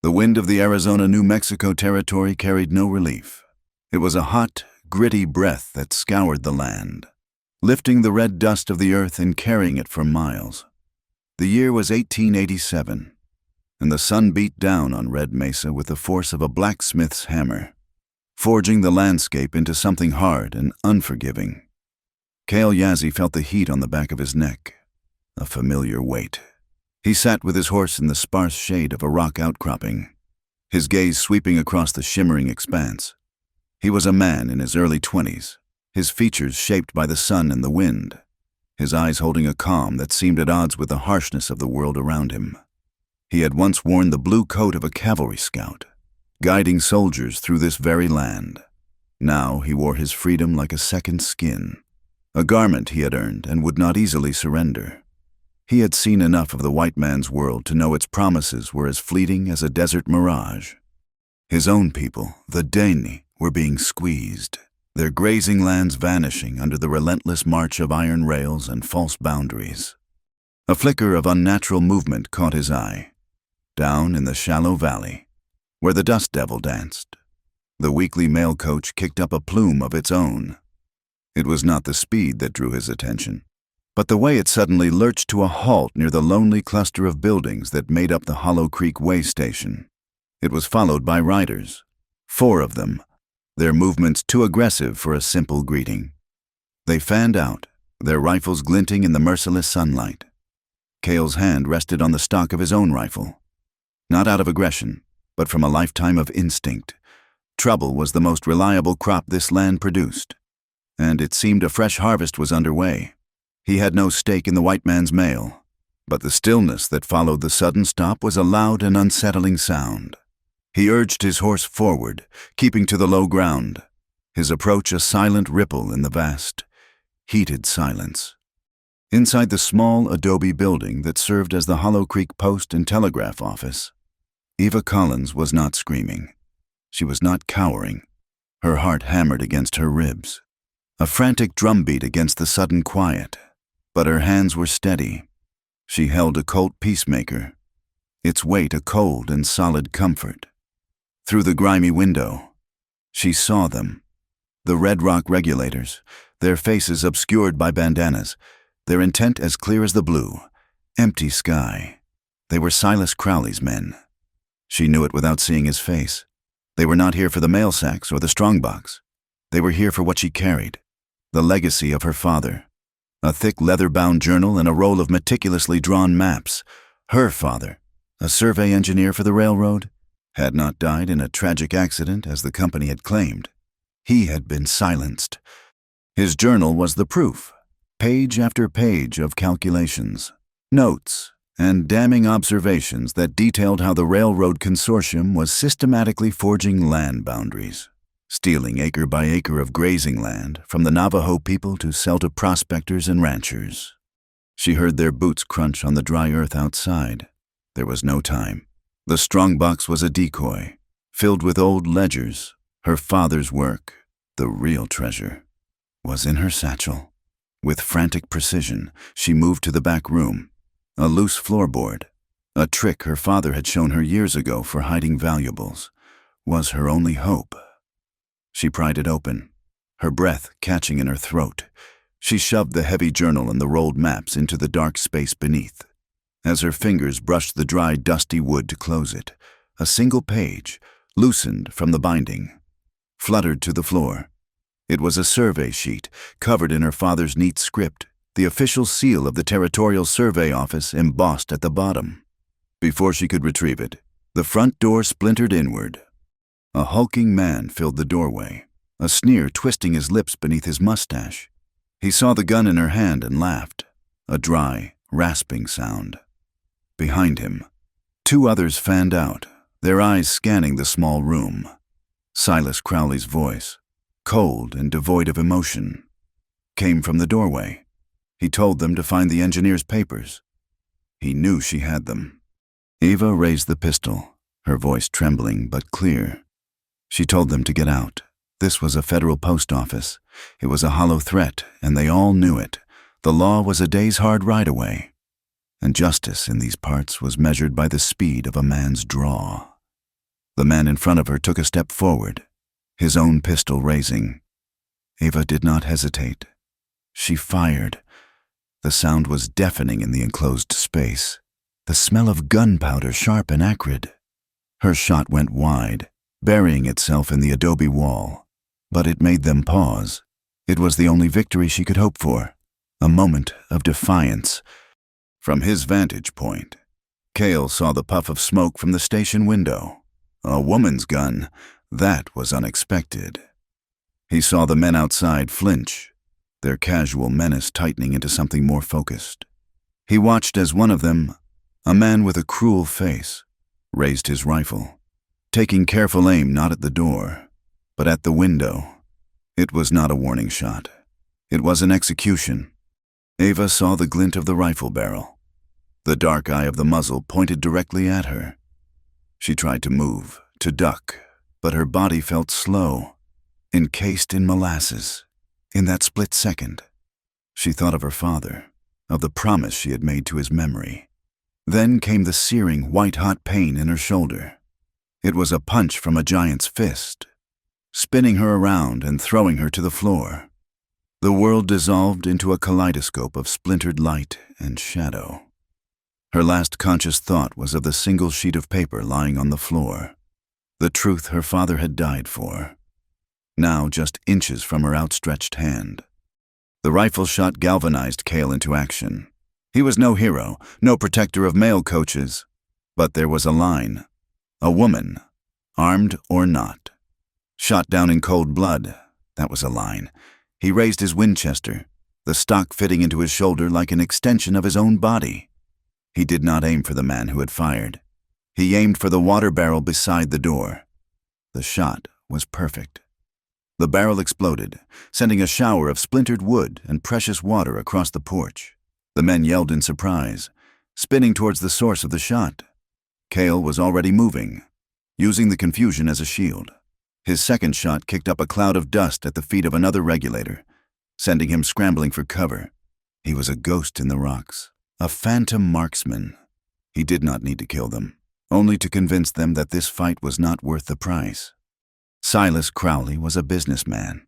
The wind of the Arizona-New Mexico territory carried no relief. It was a hot, gritty breath that scoured the land, lifting the red dust of the earth and carrying it for miles. The year was 1887, and the sun beat down on Red Mesa with the force of a blacksmith's hammer, forging the landscape into something hard and unforgiving. Cale Yazzie felt the heat on the back of his neck, a familiar weight. He sat with his horse in the sparse shade of a rock outcropping, his gaze sweeping across the shimmering expanse. He was a man in his early 20s, his features shaped by the sun and the wind, his eyes holding a calm that seemed at odds with the harshness of the world around him. He had once worn the blue coat of a cavalry scout, guiding soldiers through this very land. Now he wore his freedom like a second skin, a garment he had earned and would not easily surrender. He had seen enough of the white man's world to know its promises were as fleeting as a desert mirage. His own people, the Dene, were being squeezed, their grazing lands vanishing under the relentless march of iron rails and false boundaries. A flicker of unnatural movement caught his eye. Down in the shallow valley, where the dust devil danced, the weekly mail coach kicked up a plume of its own. It was not the speed that drew his attention, but the way it suddenly lurched to a halt near the lonely cluster of buildings that made up the Hollow Creek Way Station. It was followed by riders, 4 of them, their movements too aggressive for a simple greeting. They fanned out, their rifles glinting in the merciless sunlight. Cale's hand rested on the stock of his own rifle. Not out of aggression, but from a lifetime of instinct. Trouble was the most reliable crop this land produced, and it seemed a fresh harvest was underway. He had no stake in the white man's mail, but the stillness that followed the sudden stop was a loud and unsettling sound. He urged his horse forward, keeping to the low ground, his approach a silent ripple in the vast, heated silence. Inside the small adobe building that served as the Hollow Creek Post and Telegraph office, Eva Collins was not screaming. She was not cowering. Her heart hammered against her ribs, a frantic drumbeat against the sudden quiet. But her hands were steady. She held a Colt Peacemaker, its weight a cold and solid comfort. Through the grimy window, she saw them, the Red Rock regulators, their faces obscured by bandanas, their intent as clear as the blue, empty sky. They were Silas Crowley's men. She knew it without seeing his face. They were not here for the mail sacks or the strongbox. They were here for what she carried, the legacy of her father. A thick leather-bound journal and a roll of meticulously drawn maps. Her father, a survey engineer for the railroad, had not died in a tragic accident as the company had claimed. He had been silenced. His journal was the proof, page after page of calculations, notes, and damning observations that detailed how the railroad consortium was systematically forging land boundaries, stealing acre by acre of grazing land from the Navajo people to sell to prospectors and ranchers. She heard their boots crunch on the dry earth outside. There was no time. The strongbox was a decoy, filled with old ledgers. Her father's work, the real treasure, was in her satchel. With frantic precision, she moved to the back room. A loose floorboard, a trick her father had shown her years ago for hiding valuables, was her only hope. She pried it open, her breath catching in her throat. She shoved the heavy journal and the rolled maps into the dark space beneath. As her fingers brushed the dry, dusty wood to close it, a single page, loosened from the binding, fluttered to the floor. It was a survey sheet, covered in her father's neat script, the official seal of the Territorial Survey Office embossed at the bottom. Before she could retrieve it, the front door splintered inward. A hulking man filled the doorway, a sneer twisting his lips beneath his mustache. He saw the gun in her hand and laughed, a dry, rasping sound. Behind him, 2 others fanned out, their eyes scanning the small room. Silas Crowley's voice, cold and devoid of emotion, came from the doorway. He told them to find the engineer's papers. He knew she had them. Eva raised the pistol, her voice trembling but clear. She told them to get out. This was a federal post office. It was a hollow threat, and they all knew it. The law was a day's hard ride away, and justice in these parts was measured by the speed of a man's draw. The man in front of her took a step forward, his own pistol raising. Ava did not hesitate. She fired. The sound was deafening in the enclosed space, the smell of gunpowder sharp and acrid. Her shot went wide, burying itself in the adobe wall, but it made them pause. It was the only victory she could hope for, a moment of defiance. From his vantage point, Cale saw the puff of smoke from the station window. A woman's gun. That was unexpected. He saw the men outside flinch, their casual menace tightening into something more focused. He watched as one of them, a man with a cruel face, raised his rifle, taking careful aim not at the door, but at the window. It was not a warning shot. It was an execution. Ava saw the glint of the rifle barrel. The dark eye of the muzzle pointed directly at her. She tried to move, to duck, but her body felt slow, encased in molasses. In that split second, she thought of her father, of the promise she had made to his memory. Then came the searing, white-hot pain in her shoulder. It was a punch from a giant's fist, spinning her around and throwing her to the floor. The world dissolved into a kaleidoscope of splintered light and shadow. Her last conscious thought was of the single sheet of paper lying on the floor, the truth her father had died for, now just inches from her outstretched hand. The rifle shot galvanized Cale into action. He was no hero, no protector of male coaches, but there was a line. A woman, armed or not. Shot down in cold blood, that was a line. He raised his Winchester, the stock fitting into his shoulder like an extension of his own body. He did not aim for the man who had fired. He aimed for the water barrel beside the door. The shot was perfect. The barrel exploded, sending a shower of splintered wood and precious water across the porch. The men yelled in surprise, spinning towards the source of the shot. Cale was already moving, using the confusion as a shield. His second shot kicked up a cloud of dust at the feet of another regulator, sending him scrambling for cover. He was a ghost in the rocks, a phantom marksman. He did not need to kill them, only to convince them that this fight was not worth the price. Silas Crowley was a businessman,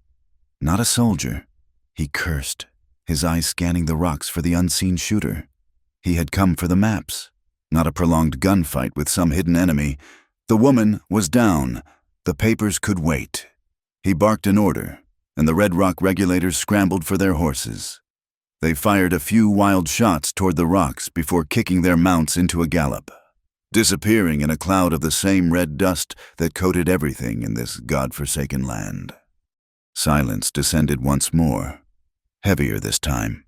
not a soldier. He cursed, his eyes scanning the rocks for the unseen shooter. He had come for the maps, not a prolonged gunfight with some hidden enemy. The woman was down. The papers could wait. He barked an order, and the Red Rock regulators scrambled for their horses. They fired a few wild shots toward the rocks before kicking their mounts into a gallop, disappearing in a cloud of the same red dust that coated everything in this God-forsaken land. Silence descended once more, heavier this time,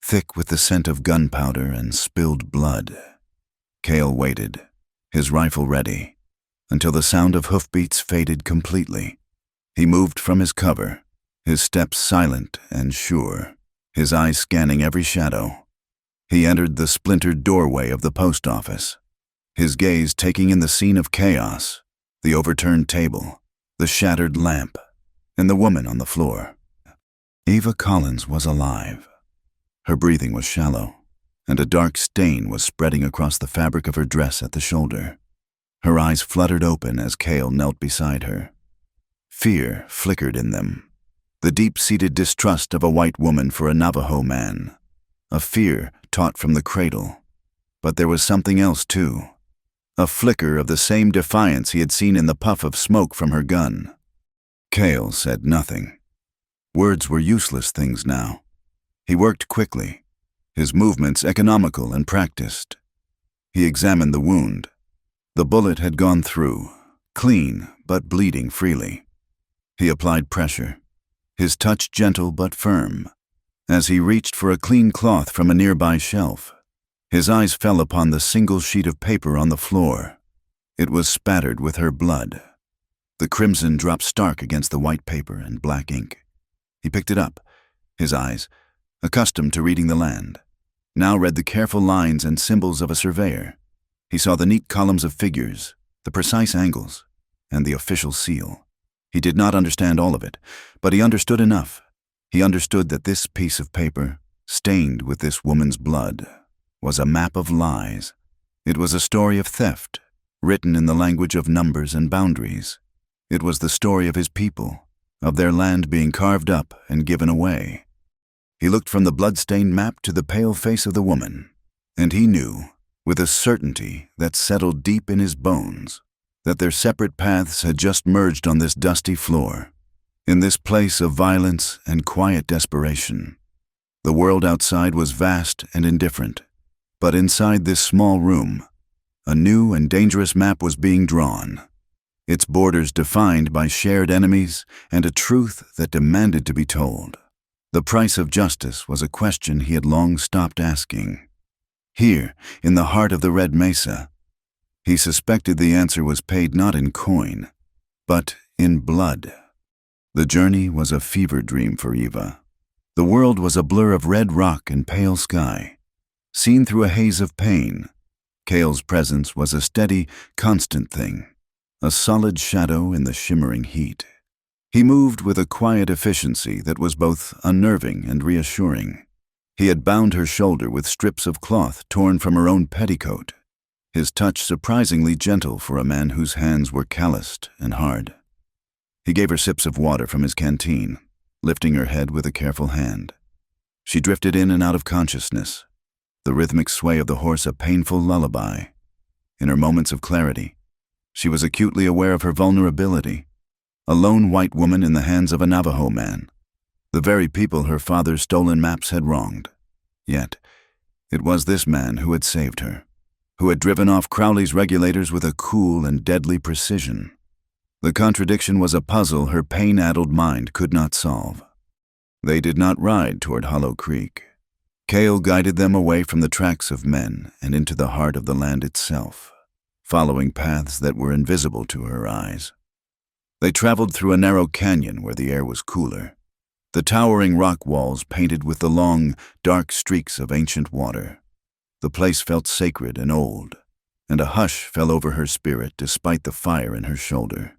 thick with the scent of gunpowder and spilled blood. Cale waited, his rifle ready, until the sound of hoofbeats faded completely. He moved from his cover, his steps silent and sure, his eyes scanning every shadow. He entered the splintered doorway of the post office, his gaze taking in the scene of chaos, the overturned table, the shattered lamp, and the woman on the floor. Ava Collins was alive. Her breathing was shallow, and a dark stain was spreading across the fabric of her dress at the shoulder. Her eyes fluttered open as Cale knelt beside her. Fear flickered in them, the deep-seated distrust of a white woman for a Navajo man, a fear taught from the cradle. But there was something else, too, a flicker of the same defiance he had seen in the puff of smoke from her gun. Cale said nothing. Words were useless things now. He worked quickly, his movements economical and practiced. He examined the wound. The bullet had gone through, clean but bleeding freely. He applied pressure, his touch gentle but firm. As he reached for a clean cloth from a nearby shelf, his eyes fell upon the single sheet of paper on the floor. It was spattered with her blood. The crimson dropped stark against the white paper and black ink. He picked it up. His eyes, accustomed to reading the land, now read the careful lines and symbols of a surveyor. He saw the neat columns of figures, the precise angles, and the official seal. He did not understand all of it, but he understood enough. He understood that this piece of paper, stained with this woman's blood, was a map of lies. It was a story of theft, written in the language of numbers and boundaries. It was the story of his people, of their land being carved up and given away. He looked from the blood-stained map to the pale face of the woman, and he knew, with a certainty that settled deep in his bones, that their separate paths had just merged on this dusty floor, in this place of violence and quiet desperation. The world outside was vast and indifferent, but inside this small room, a new and dangerous map was being drawn, its borders defined by shared enemies and a truth that demanded to be told. The price of justice was a question he had long stopped asking. Here, in the heart of the Red Mesa, he suspected the answer was paid not in coin, but in blood. The journey was a fever dream for Eva. The world was a blur of red rock and pale sky. Seen through a haze of pain, Cale's presence was a steady, constant thing, a solid shadow in the shimmering heat. He moved with a quiet efficiency that was both unnerving and reassuring. He had bound her shoulder with strips of cloth torn from her own petticoat, his touch surprisingly gentle for a man whose hands were calloused and hard. He gave her sips of water from his canteen, lifting her head with a careful hand. She drifted in and out of consciousness, the rhythmic sway of the horse a painful lullaby. In her moments of clarity, she was acutely aware of her vulnerability, a lone white woman in the hands of a Navajo man, the very people her father's stolen maps had wronged. Yet, it was this man who had saved her, who had driven off Crowley's regulators with a cool and deadly precision. The contradiction was a puzzle her pain-addled mind could not solve. They did not ride toward Hollow Creek. Cale guided them away from the tracks of men and into the heart of the land itself, following paths that were invisible to her eyes. They traveled through a narrow canyon where the air was cooler, the towering rock walls painted with the long, dark streaks of ancient water. The place felt sacred and old, and a hush fell over her spirit despite the fire in her shoulder.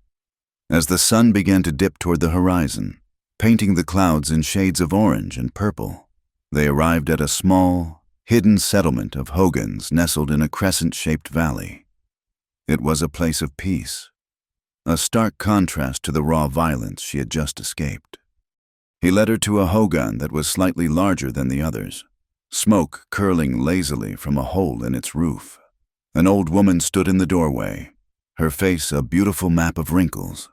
As the sun began to dip toward the horizon, painting the clouds in shades of orange and purple, they arrived at a small, hidden settlement of hogans nestled in a crescent-shaped valley. It was a place of peace, a stark contrast to the raw violence she had just escaped. He led her to a hogan that was slightly larger than the others, smoke curling lazily from a hole in its roof. An old woman stood in the doorway, her face a beautiful map of wrinkles,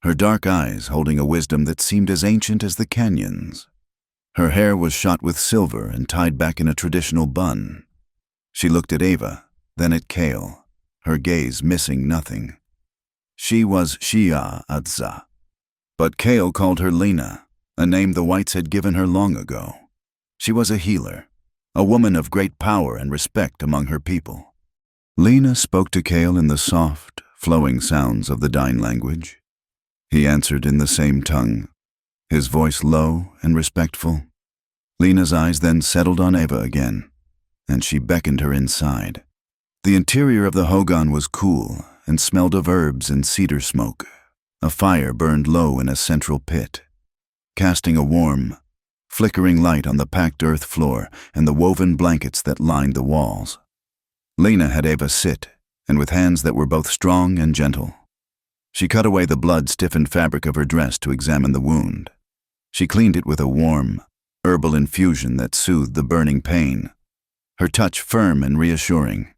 her dark eyes holding a wisdom that seemed as ancient as the canyons. Her hair was shot with silver and tied back in a traditional bun. She looked at Ava, then at Cale, her gaze missing nothing. She was Shia Adza, but Cale called her Lena, a name the whites had given her long ago. She was a healer, a woman of great power and respect among her people. Lena spoke to Cale in the soft, flowing sounds of the Dine language. He answered in the same tongue, his voice low and respectful. Lena's eyes then settled on Ava again, and she beckoned her inside. The interior of the hogan was cool and smelled of herbs and cedar smoke. A fire burned low in a central pit, casting a warm, flickering light on the packed earth floor and the woven blankets that lined the walls. Lena had Ava sit, and with hands that were both strong and gentle. She cut away the blood-stiffened fabric of her dress to examine the wound. She cleaned it with a warm, herbal infusion that soothed the burning pain, her touch firm and reassuring.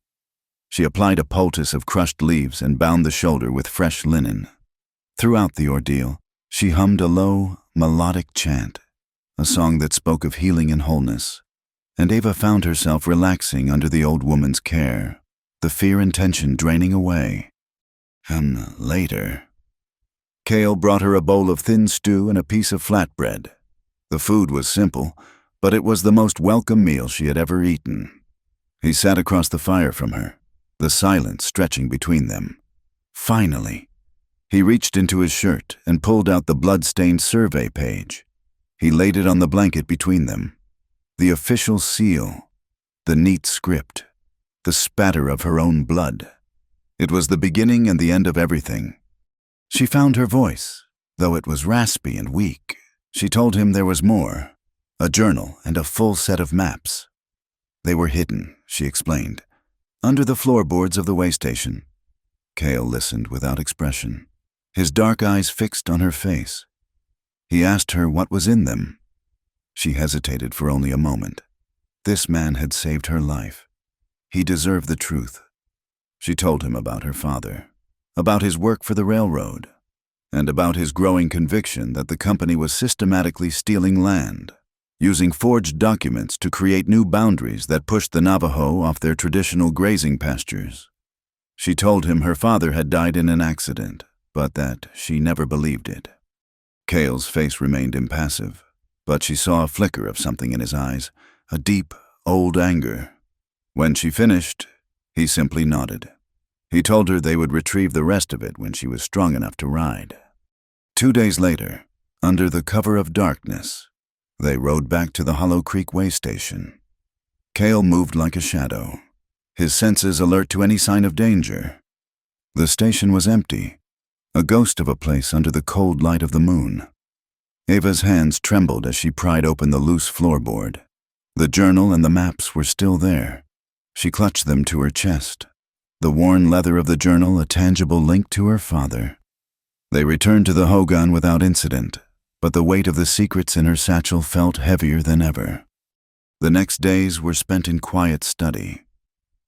She applied a poultice of crushed leaves and bound the shoulder with fresh linen. Throughout the ordeal, she hummed a low, melodic chant, a song that spoke of healing and wholeness, and Ava found herself relaxing under the old woman's care, the fear and tension draining away. And later, Cale brought her a bowl of thin stew and a piece of flatbread. The food was simple, but it was the most welcome meal she had ever eaten. He sat across the fire from her, the silence stretching between them. Finally, he reached into his shirt and pulled out the blood-stained survey page. He laid it on the blanket between them. The official seal, the neat script, the spatter of her own blood. It was the beginning and the end of everything. She found her voice, though it was raspy and weak. She told him there was more, a journal and a full set of maps. They were hidden, she explained, under the floorboards of the way station, Cale listened without expression, his dark eyes fixed on her face. He asked her what was in them. She hesitated for only a moment. This man had saved her life. He deserved the truth. She told him about her father, about his work for the railroad, and about his growing conviction that the company was systematically stealing land, using forged documents to create new boundaries that pushed the Navajo off their traditional grazing pastures. She told him her father had died in an accident, but that she never believed it. Cale's face remained impassive, but she saw a flicker of something in his eyes, a deep, old anger. When she finished, he simply nodded. He told her they would retrieve the rest of it when she was strong enough to ride. 2 days later, under the cover of darkness, they rode back to the Hollow Creek way station. Cale moved like a shadow, his senses alert to any sign of danger. The station was empty, a ghost of a place under the cold light of the moon. Ava's hands trembled as she pried open the loose floorboard. The journal and the maps were still there. She clutched them to her chest, the worn leather of the journal a tangible link to her father. They returned to the hogan without incident, but the weight of the secrets in her satchel felt heavier than ever. The next days were spent in quiet study,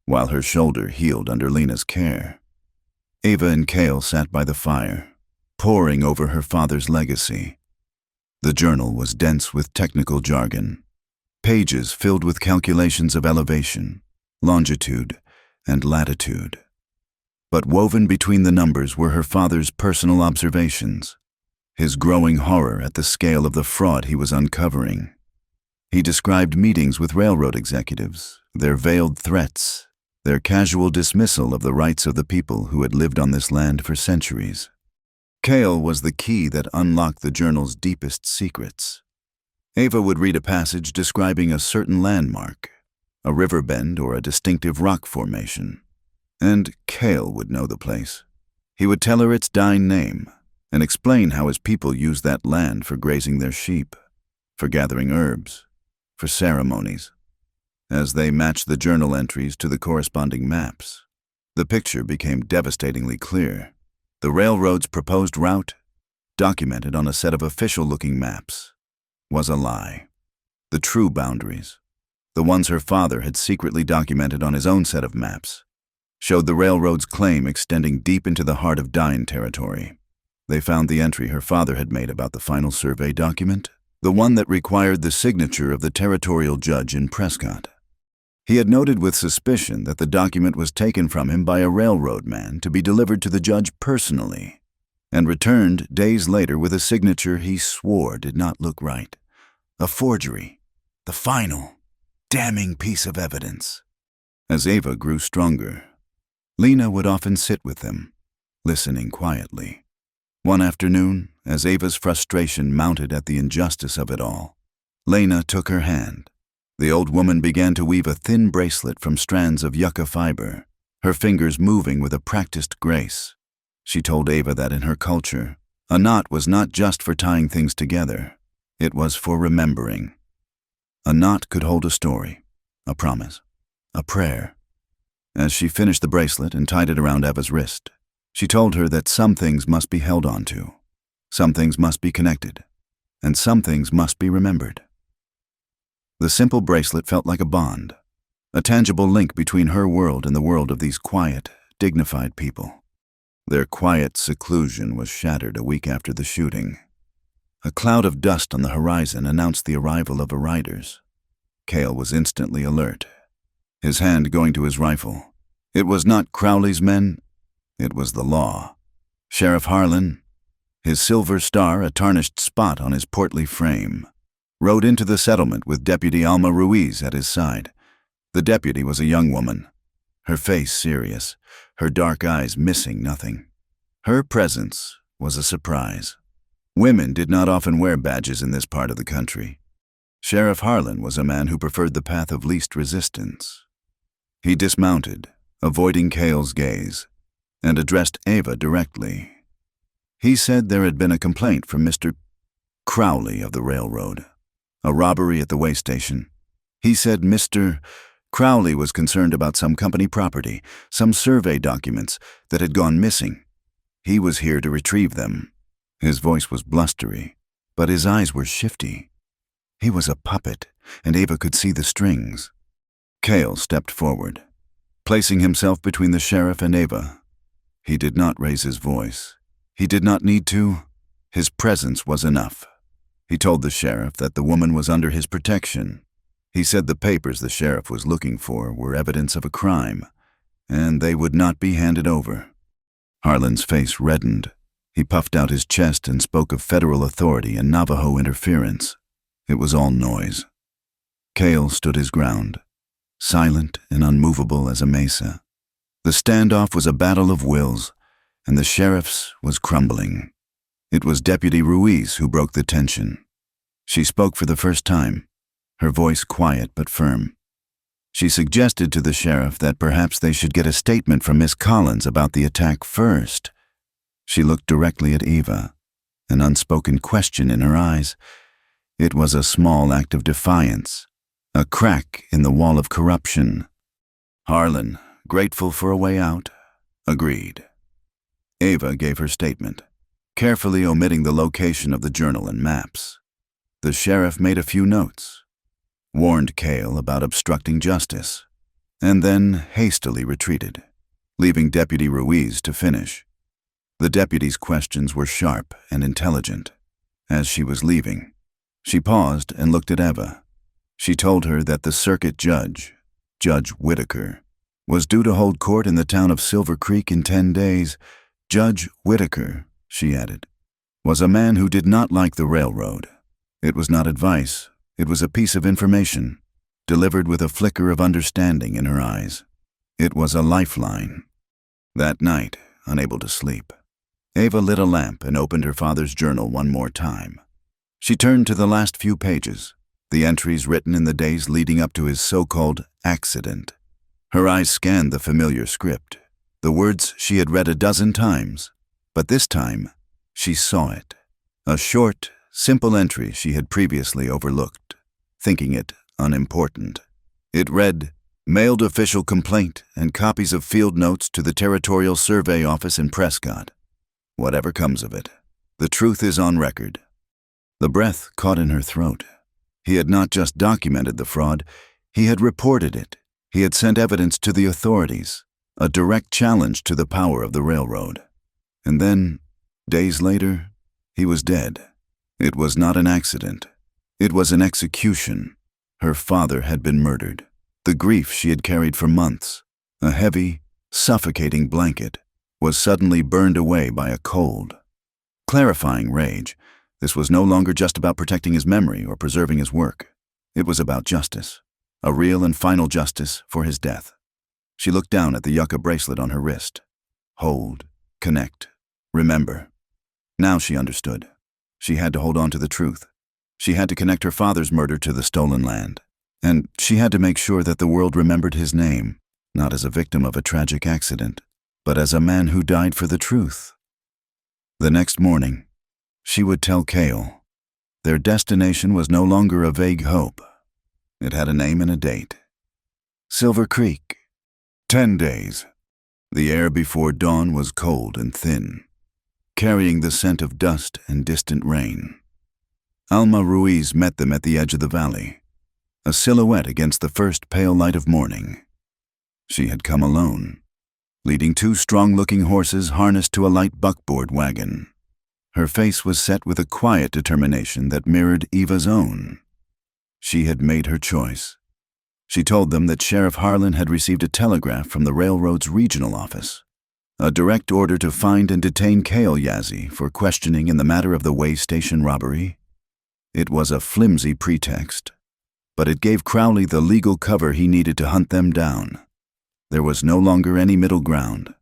while her shoulder healed under Lena's care. Ava and Cale sat by the fire, poring over her father's legacy. The journal was dense with technical jargon, pages filled with calculations of elevation, longitude, and latitude. But woven between the numbers were her father's personal observations, his growing horror at the scale of the fraud he was uncovering. He described meetings with railroad executives, their veiled threats, their casual dismissal of the rights of the people who had lived on this land for centuries. Cale was the key that unlocked the journal's deepest secrets. Ava would read a passage describing a certain landmark, a river bend or a distinctive rock formation, and Cale would know the place. He would tell her its dying name and explain how his people used that land for grazing their sheep, for gathering herbs, for ceremonies. As they matched the journal entries to the corresponding maps, the picture became devastatingly clear. The railroad's proposed route, documented on a set of official-looking maps, was a lie. The true boundaries, the ones her father had secretly documented on his own set of maps, showed the railroad's claim extending deep into the heart of Dine territory. They found the entry her father had made about the final survey document, the one that required the signature of the territorial judge in Prescott. He had noted with suspicion that the document was taken from him by a railroad man to be delivered to the judge personally, and returned days later with a signature he swore did not look right. A forgery, the final, damning piece of evidence. As Ava grew stronger, Lena would often sit with them, listening quietly. One afternoon, as Ava's frustration mounted at the injustice of it all, Lena took her hand. The old woman began to weave a thin bracelet from strands of yucca fiber, her fingers moving with a practiced grace. She told Ava that in her culture, a knot was not just for tying things together, it was for remembering. A knot could hold a story, a promise, a prayer. As she finished the bracelet and tied it around Ava's wrist, she told her that some things must be held on to, some things must be connected, and some things must be remembered. The simple bracelet felt like a bond, a tangible link between her world and the world of these quiet, dignified people. Their quiet seclusion was shattered a week after the shooting. A cloud of dust on the horizon announced the arrival of the riders. Cale was instantly alert, his hand going to his rifle. It was not Crowley's men, it was the law. Sheriff Harlan, his silver star a tarnished spot on his portly frame, rode into the settlement with Deputy Alma Ruiz at his side. The deputy was a young woman, her face serious, her dark eyes missing nothing. Her presence was a surprise. Women did not often wear badges in this part of the country. Sheriff Harlan was a man who preferred the path of least resistance. He dismounted, avoiding Cale's gaze, and addressed Ava directly. He said there had been a complaint from Mr. Crowley of the railroad, a robbery at the way station. He said Mr. Crowley was concerned about some company property, some survey documents that had gone missing. He was here to retrieve them. His voice was blustery, but his eyes were shifty. He was a puppet, and Ava could see the strings. Cale stepped forward, placing himself between the sheriff and Ava. He did not raise his voice. He did not need to. His presence was enough. He told the sheriff that the woman was under his protection. He said the papers the sheriff was looking for were evidence of a crime, and they would not be handed over. Harlan's face reddened. He puffed out his chest and spoke of federal authority and Navajo interference. It was all noise. Cale stood his ground, silent and unmovable as a mesa. The standoff was a battle of wills, and the sheriff's was crumbling. It was Deputy Ruiz who broke the tension. She spoke for the first time, her voice quiet but firm. She suggested to the sheriff that perhaps they should get a statement from Miss Collins about the attack first. She looked directly at Eva, an unspoken question in her eyes. It was a small act of defiance, a crack in the wall of corruption. Harlan, grateful for a way out, agreed. Ava gave her statement, carefully omitting the location of the journal and maps. The sheriff made a few notes, warned Cale about obstructing justice, and then hastily retreated, leaving Deputy Ruiz to finish. The deputy's questions were sharp and intelligent. As she was leaving, she paused and looked at Eva. She told her that the circuit judge, Judge Whitaker, was due to hold court in the town of Silver Creek in 10 days. Judge Whitaker, she added, was a man who did not like the railroad. It was not advice. It was a piece of information, delivered with a flicker of understanding in her eyes. It was a lifeline. That night, unable to sleep, Ava lit a lamp and opened her father's journal one more time. She turned to the last few pages, the entries written in the days leading up to his so-called accident. Her eyes scanned the familiar script, the words she had read a dozen times, but this time she saw it. A short, simple entry she had previously overlooked, thinking it unimportant. It read, "Mailed official complaint and copies of field notes to the Territorial Survey Office in Prescott. Whatever comes of it, the truth is on record." The breath caught in her throat. He had not just documented the fraud, he had reported it. He had sent evidence to the authorities, a direct challenge to the power of the railroad. And then, days later, he was dead. It was not an accident. It was an execution. Her father had been murdered. The grief she had carried for months, a heavy, suffocating blanket, was suddenly burned away by a cold, clarifying rage. This was no longer just about protecting his memory or preserving his work. It was about justice, a real and final justice for his death. She looked down at the yucca bracelet on her wrist. Hold, connect, remember. Now she understood. She had to hold on to the truth. She had to connect her father's murder to the stolen land. And she had to make sure that the world remembered his name, not as a victim of a tragic accident, but as a man who died for the truth. The next morning, she would tell Cale. Their destination was no longer a vague hope. It had a name and a date. Silver Creek. 10 days. The air before dawn was cold and thin, carrying the scent of dust and distant rain. Alma Ruiz met them at the edge of the valley, a silhouette against the first pale light of morning. She had come alone, leading 2 strong-looking horses harnessed to a light buckboard wagon. Her face was set with a quiet determination that mirrored Eva's own. She had made her choice. She told them that Sheriff Harlan had received a telegraph from the railroad's regional office, a direct order to find and detain Cale Yazzie for questioning in the matter of the way station robbery. It was a flimsy pretext, but it gave Crowley the legal cover he needed to hunt them down. There was no longer any middle ground.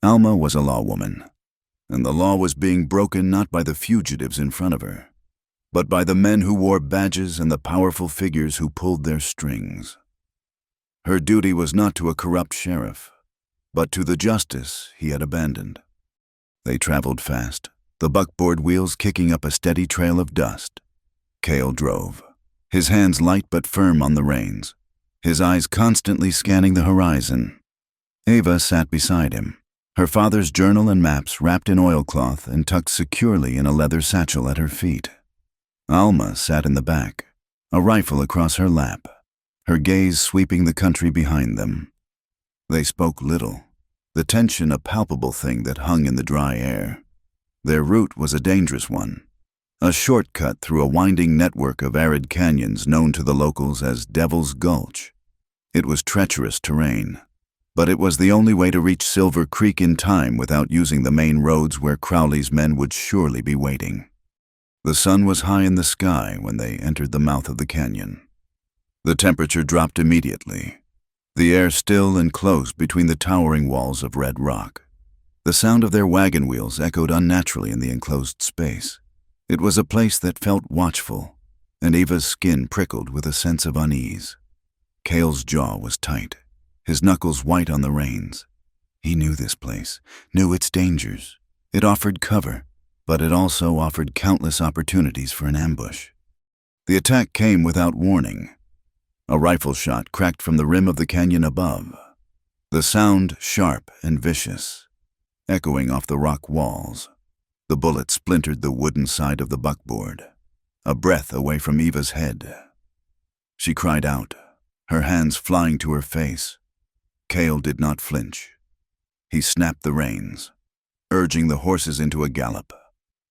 Alma was a lawwoman, and the law was being broken not by the fugitives in front of her, but by the men who wore badges and the powerful figures who pulled their strings. Her duty was not to a corrupt sheriff, but to the justice he had abandoned. They traveled fast, the buckboard wheels kicking up a steady trail of dust. Cale drove, his hands light but firm on the reins. his eyes constantly scanning the horizon. Ava sat beside him, her father's journal and maps wrapped in oilcloth and tucked securely in a leather satchel at her feet. Alma sat in the back, a rifle across her lap, her gaze sweeping the country behind them. They spoke little, the tension a palpable thing that hung in the dry air. Their route was a dangerous one, a shortcut through a winding network of arid canyons known to the locals as Devil's Gulch. It was treacherous terrain, but it was the only way to reach Silver Creek in time without using the main roads where Crowley's men would surely be waiting. The sun was high in the sky when they entered the mouth of the canyon. The temperature dropped immediately, the air still and close between the towering walls of red rock. The sound of their wagon wheels echoed unnaturally in the enclosed space. It was a place that felt watchful, and Ava's skin prickled with a sense of unease. Cale's jaw was tight, his knuckles white on the reins. He knew this place, knew its dangers. It offered cover, but it also offered countless opportunities for an ambush. The attack came without warning. A rifle shot cracked from the rim of the canyon above, the sound sharp and vicious, echoing off the rock walls. The bullet splintered the wooden side of the buckboard, a breath away from Eva's head. She cried out, her hands flying to her face. Cale did not flinch. He snapped the reins, urging the horses into a gallop.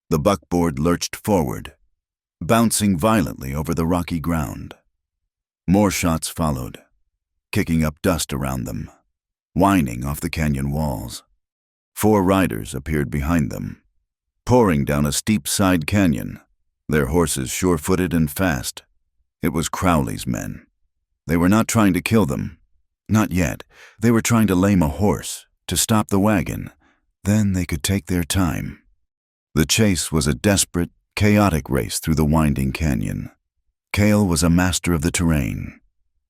The buckboard lurched forward, bouncing violently over the rocky ground. More shots followed, kicking up dust around them, whining off the canyon walls. 4 riders appeared behind them, pouring down a steep side canyon, their horses sure-footed and fast. It was Crowley's men. They were not trying to kill them. Not yet. They were trying to lame a horse, to stop the wagon. Then they could take their time. The chase was a desperate, chaotic race through the winding canyon. Cale was a master of the terrain.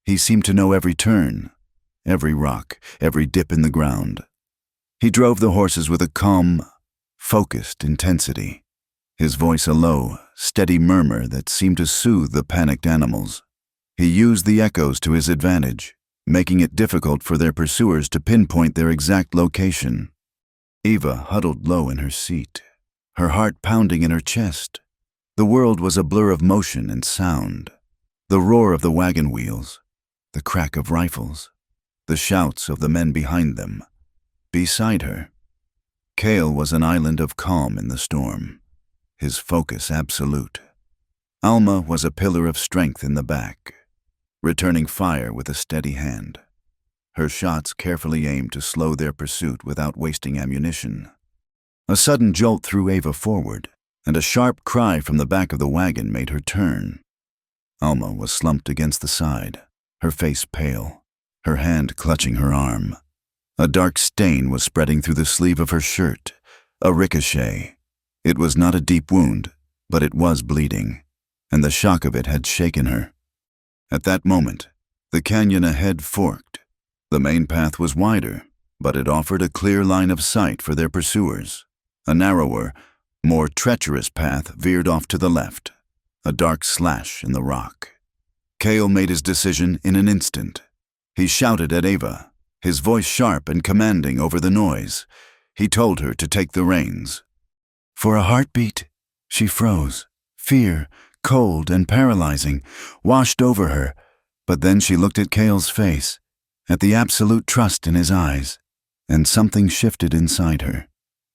He seemed to know every turn, every rock, every dip in the ground. He drove the horses with a calm, focused intensity, his voice a low, steady murmur that seemed to soothe the panicked animals. He used the echoes to his advantage, making it difficult for their pursuers to pinpoint their exact location. Eva huddled low in her seat, her heart pounding in her chest. The world was a blur of motion and sound, the roar of the wagon wheels, the crack of rifles, the shouts of the men behind them. Beside her, Cale was an island of calm in the storm, his focus absolute. Alma was a pillar of strength in the back, returning fire with a steady hand, her shots carefully aimed to slow their pursuit without wasting ammunition. A sudden jolt threw Ava forward, and a sharp cry from the back of the wagon made her turn. Alma was slumped against the side, her face pale, her hand clutching her arm. A dark stain was spreading through the sleeve of her shirt, a ricochet. It was not a deep wound, but it was bleeding, and the shock of it had shaken her. At that moment, the canyon ahead forked. The main path was wider, but it offered a clear line of sight for their pursuers. A narrower, more treacherous path veered off to the left, a dark slash in the rock. Cale made his decision in an instant. He shouted at Ava, his voice sharp and commanding over the noise. He told her to take the reins. For a heartbeat, she froze. Fear, cold and paralyzing, washed over her, but then she looked at Cale's face, at the absolute trust in his eyes, and something shifted inside her.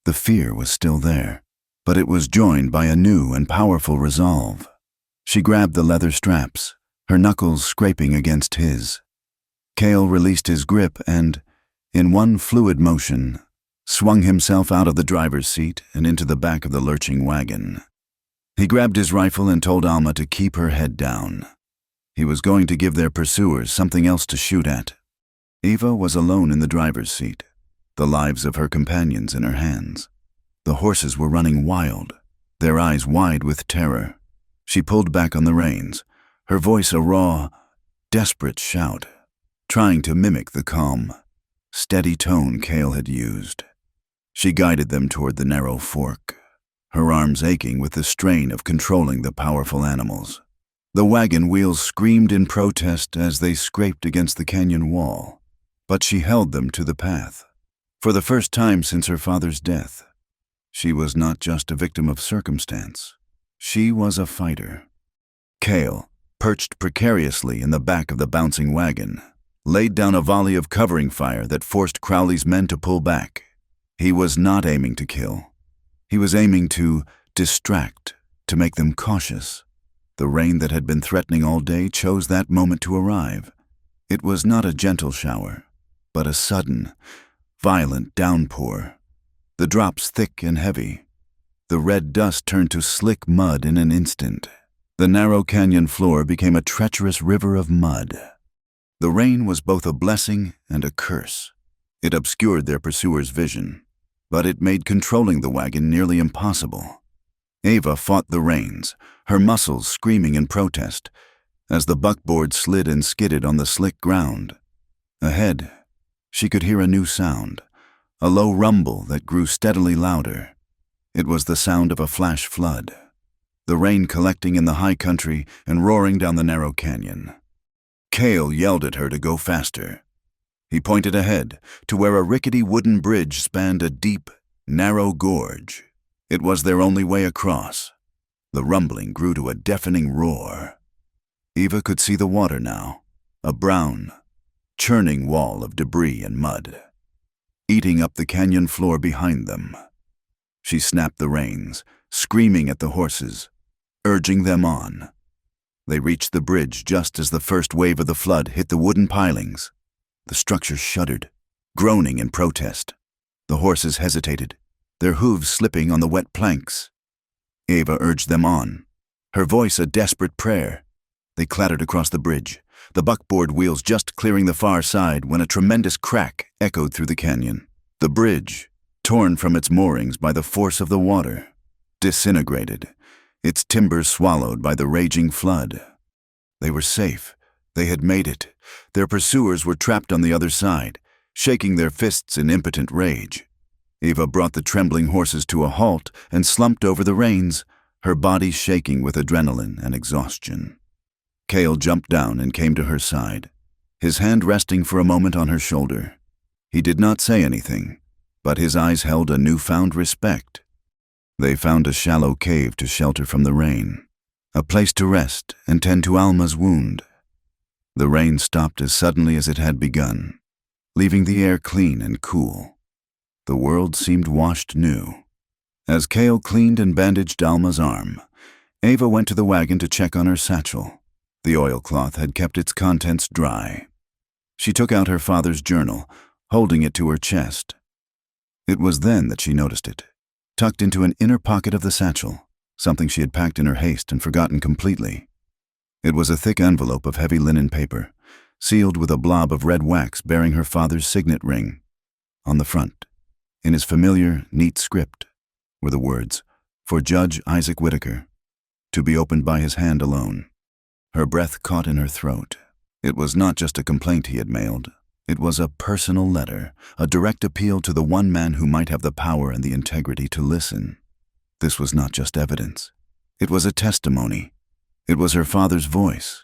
The fear was still there, but it was joined by a new and powerful resolve. She grabbed the leather straps, her knuckles scraping against his. Cale released his grip and, in one fluid motion, swung himself out of the driver's seat and into the back of the lurching wagon. He grabbed his rifle and told Alma to keep her head down. He was going to give their pursuers something else to shoot at. Eva was alone in the driver's seat, the lives of her companions in her hands. The horses were running wild, their eyes wide with terror. She pulled back on the reins, her voice a raw, desperate shout, trying to mimic the calm, steady tone Cale had used. She guided them toward the narrow fork, her arms aching with the strain of controlling the powerful animals. The wagon wheels screamed in protest as they scraped against the canyon wall, but she held them to the path. For the first time since her father's death, she was not just a victim of circumstance. She was a fighter. Cale, perched precariously in the back of the bouncing wagon, laid down a volley of covering fire that forced Crowley's men to pull back. He was not aiming to kill. He was aiming to distract, to make them cautious. The rain that had been threatening all day chose that moment to arrive. It was not a gentle shower, but a sudden, violent downpour. The drops thick and heavy. The red dust turned to slick mud in an instant. The narrow canyon floor became a treacherous river of mud. The rain was both a blessing and a curse. It obscured their pursuers' vision, but it made controlling the wagon nearly impossible. Ava fought the reins, her muscles screaming in protest, as the buckboard slid and skidded on the slick ground. Ahead, she could hear a new sound, a low rumble that grew steadily louder. It was the sound of a flash flood, the rain collecting in the high country and roaring down the narrow canyon. Cale yelled at her to go faster. He pointed ahead to where a rickety wooden bridge spanned a deep, narrow gorge. It was their only way across. The rumbling grew to a deafening roar. Eva could see the water now, a brown, churning wall of debris and mud, eating up the canyon floor behind them. She snapped the reins, screaming at the horses, urging them on. They reached the bridge just as the first wave of the flood hit the wooden pilings. The structure shuddered, groaning in protest. The horses hesitated, their hooves slipping on the wet planks. Ava urged them on, her voice a desperate prayer. They clattered across the bridge, the buckboard wheels just clearing the far side when a tremendous crack echoed through the canyon. The bridge, torn from its moorings by the force of the water, disintegrated, its timbers swallowed by the raging flood. They were safe. They had made it. Their pursuers were trapped on the other side, shaking their fists in impotent rage. Eva brought the trembling horses to a halt and slumped over the reins, her body shaking with adrenaline and exhaustion. Cale jumped down and came to her side, his hand resting for a moment on her shoulder. He did not say anything, but his eyes held a newfound respect. They found a shallow cave to shelter from the rain, a place to rest and tend to Alma's wound. The rain stopped as suddenly as it had begun, leaving the air clean and cool. The world seemed washed new. As Cale cleaned and bandaged Alma's arm, Ava went to the wagon to check on her satchel. The oilcloth had kept its contents dry. She took out her father's journal, holding it to her chest. It was then that she noticed it, tucked into an inner pocket of the satchel, something she had packed in her haste and forgotten completely. It was a thick envelope of heavy linen paper, sealed with a blob of red wax bearing her father's signet ring. On the front, in his familiar, neat script, were the words, "For Judge Isaac Whitaker, to be opened by his hand alone." Her breath caught in her throat. It was not just a complaint he had mailed. It was a personal letter, a direct appeal to the one man who might have the power and the integrity to listen. This was not just evidence. It was a testimony. It was her father's voice,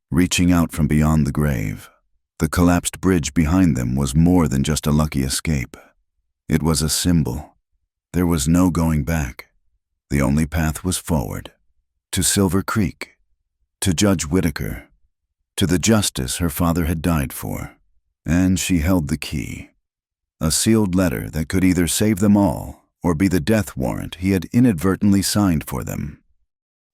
reaching out from beyond the grave. The collapsed bridge behind them was more than just a lucky escape. It was a symbol. There was no going back. The only path was forward, to Silver Creek, to Judge Whitaker, to the justice her father had died for. And she held the key, a sealed letter that could either save them all or be the death warrant he had inadvertently signed for them.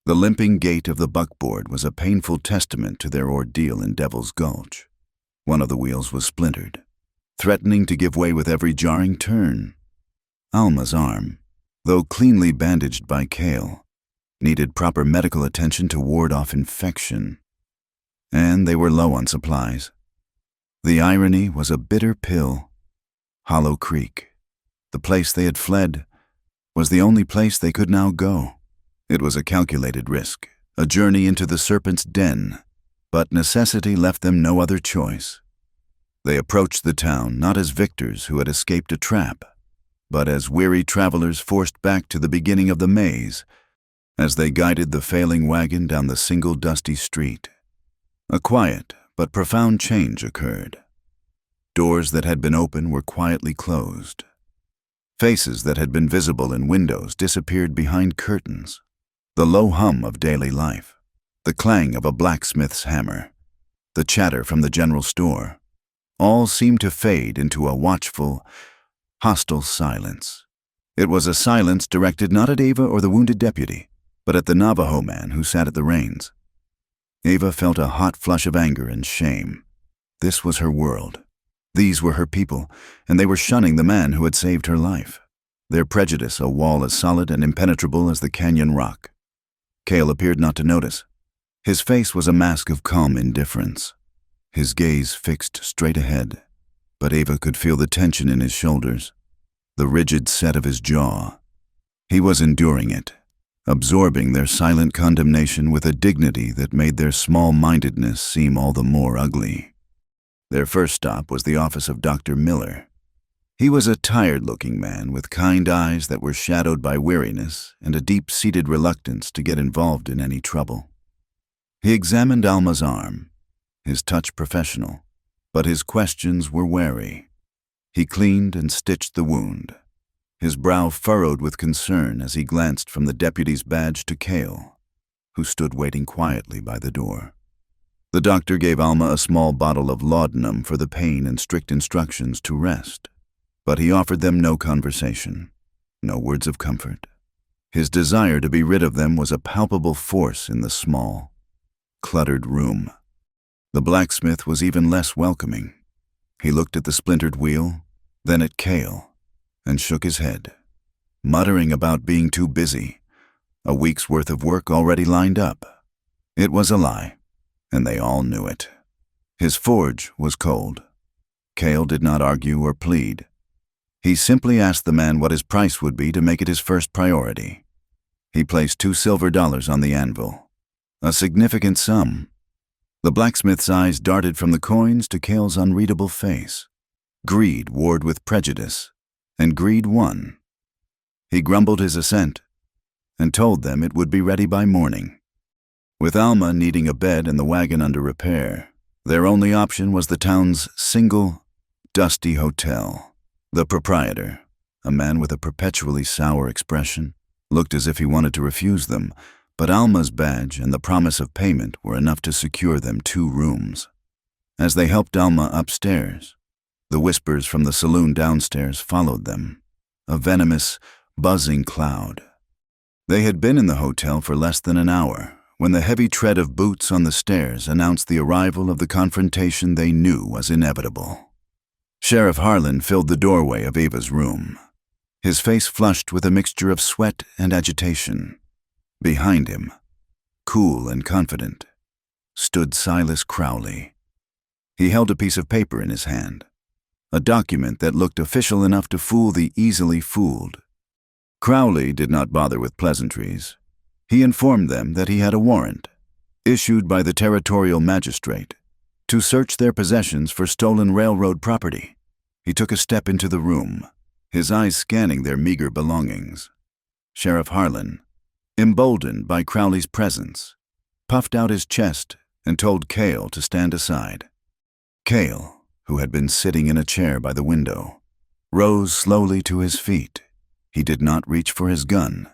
The limping gait of the buckboard was a painful testament to their ordeal in Devil's Gulch. One of the wheels was splintered, threatening to give way with every jarring turn. Alma's arm, though cleanly bandaged by Cale, needed proper medical attention to ward off infection. And they were low on supplies. The irony was a bitter pill. Hollow Creek, the place they had fled, was the only place they could now go. It was a calculated risk, a journey into the serpent's den, but necessity left them no other choice. They approached the town not as victors who had escaped a trap, but as weary travelers forced back to the beginning of the maze, as they guided the failing wagon down the single dusty street. A quiet but profound change occurred. Doors that had been open were quietly closed. Faces that had been visible in windows disappeared behind curtains. The low hum of daily life, the clang of a blacksmith's hammer, the chatter from the general store, all seemed to fade into a watchful, hostile silence. It was a silence directed not at Ava or the wounded deputy, but at the Navajo man who sat at the reins. Ava felt a hot flush of anger and shame. This was her world. These were her people, and they were shunning the man who had saved her life. Their prejudice a wall as solid and impenetrable as the canyon rock. Cale appeared not to notice. His face was a mask of calm indifference, his gaze fixed straight ahead, but Ava could feel the tension in his shoulders, the rigid set of his jaw. He was enduring it, absorbing their silent condemnation with a dignity that made their small-mindedness seem all the more ugly. Their first stop was the office of Dr. Miller. He was a tired-looking man with kind eyes that were shadowed by weariness and a deep-seated reluctance to get involved in any trouble. He examined Alma's arm, his touch professional, but his questions were wary. He cleaned and stitched the wound, his brow furrowed with concern as he glanced from the deputy's badge to Cale, who stood waiting quietly by the door. The doctor gave Alma a small bottle of laudanum for the pain and strict instructions to rest, but he offered them no conversation, no words of comfort. His desire to be rid of them was a palpable force in the small, cluttered room. The blacksmith was even less welcoming. He looked at the splintered wheel, then at Cale, and shook his head, muttering about being too busy, a week's worth of work already lined up. It was a lie, and they all knew it. His forge was cold. Cale did not argue or plead. He simply asked the man what his price would be to make it his first priority. He placed $2 silver on the anvil, a significant sum. The blacksmith's eyes darted from the coins to Cale's unreadable face. Greed warred with prejudice, and greed won. He grumbled his assent, and told them it would be ready by morning. With Alma needing a bed and the wagon under repair, their only option was the town's single, dusty hotel. The proprietor, a man with a perpetually sour expression, looked as if he wanted to refuse them, but Alma's badge and the promise of payment were enough to secure them 2 rooms. As they helped Alma upstairs, the whispers from the saloon downstairs followed them, a venomous, buzzing cloud. They had been in the hotel for less than an hour when the heavy tread of boots on the stairs announced the arrival of the confrontation they knew was inevitable. Sheriff Harlan filled the doorway of Ava's room, his face flushed with a mixture of sweat and agitation. Behind him, cool and confident, stood Silas Crowley. He held a piece of paper in his hand, a document that looked official enough to fool the easily fooled. Crowley did not bother with pleasantries. He informed them that he had a warrant, issued by the territorial magistrate, to search their possessions for stolen railroad property. He took a step into the room, his eyes scanning their meager belongings. Sheriff Harlan, emboldened by Crowley's presence, puffed out his chest and told Cale to stand aside. Cale, who had been sitting in a chair by the window, rose slowly to his feet. He did not reach for his gun.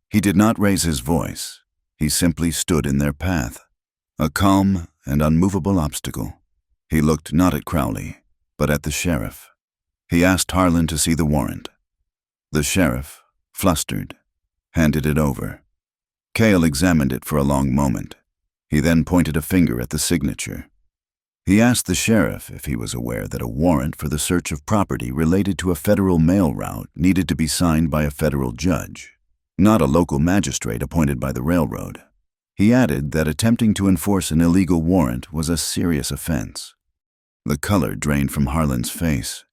He did not raise his voice. He simply stood in their path, a calm and unmovable obstacle. He looked not at Crowley, but at the sheriff. He asked Harlan to see the warrant. The sheriff, flustered, handed it over. Cale examined it for a long moment. He then pointed a finger at the signature. He asked the sheriff if he was aware that a warrant for the search of property related to a federal mail route needed to be signed by a federal judge, not a local magistrate appointed by the railroad. He added that attempting to enforce an illegal warrant was a serious offense. The color drained from Harlan's face.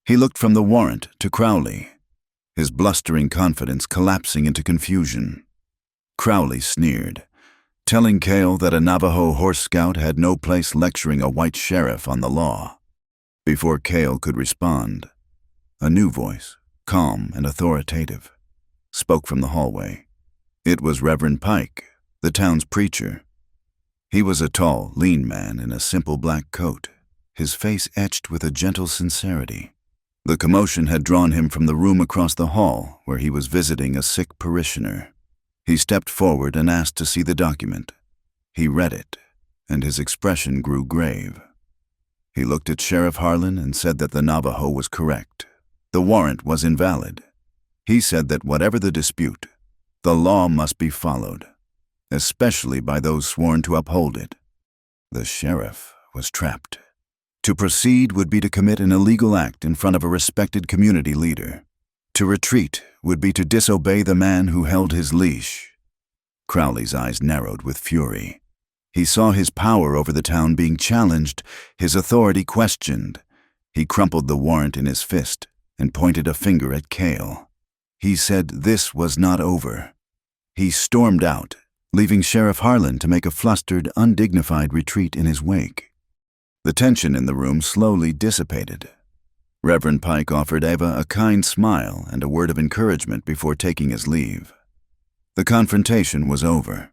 He looked from the warrant to Crowley, his blustering confidence collapsing into confusion. Crowley sneered, telling Cale that a Navajo horse scout had no place lecturing a white sheriff on the law. Before Cale could respond, a new voice, calm and authoritative, spoke from the hallway. It was Reverend Pike, the town's preacher. He was a tall, lean man in a simple black coat, his face etched with a gentle sincerity. The commotion had drawn him from the room across the hall where he was visiting a sick parishioner. He stepped forward and asked to see the document. He read it, and his expression grew grave. He looked at Sheriff Harlan and said that the Navajo was correct. The warrant was invalid. He said that whatever the dispute, the law must be followed, especially by those sworn to uphold it. The sheriff was trapped. To proceed would be to commit an illegal act in front of a respected community leader. To retreat would be to disobey the man who held his leash. Crowley's eyes narrowed with fury. He saw his power over the town being challenged, his authority questioned. He crumpled the warrant in his fist and pointed a finger at Cale. He said this was not over. He stormed out, leaving Sheriff Harlan to make a flustered, undignified retreat in his wake. The tension in the room slowly dissipated. Reverend Pike offered Ava a kind smile and a word of encouragement before taking his leave. The confrontation was over,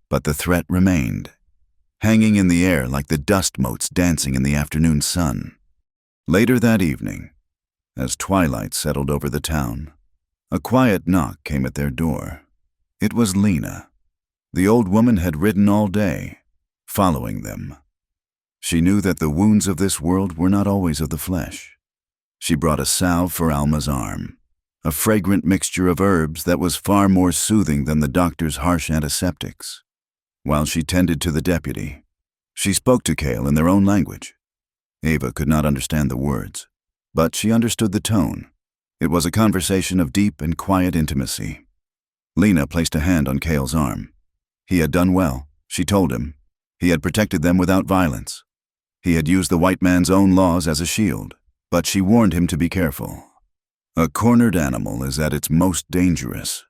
but the threat remained, hanging in the air like the dust motes dancing in the afternoon sun. Later that evening, as twilight settled over the town, a quiet knock came at their door. It was Lena. The old woman had ridden all day, following them. She knew that the wounds of this world were not always of the flesh. She brought a salve for Alma's arm, a fragrant mixture of herbs that was far more soothing than the doctor's harsh antiseptics. While she tended to the deputy, she spoke to Cale in their own language. Ava could not understand the words, but she understood the tone. It was a conversation of deep and quiet intimacy. Lena placed a hand on Cale's arm. He had done well, she told him. He had protected them without violence. He had used the white man's own laws as a shield, but she warned him to be careful. A cornered animal is at its most dangerous.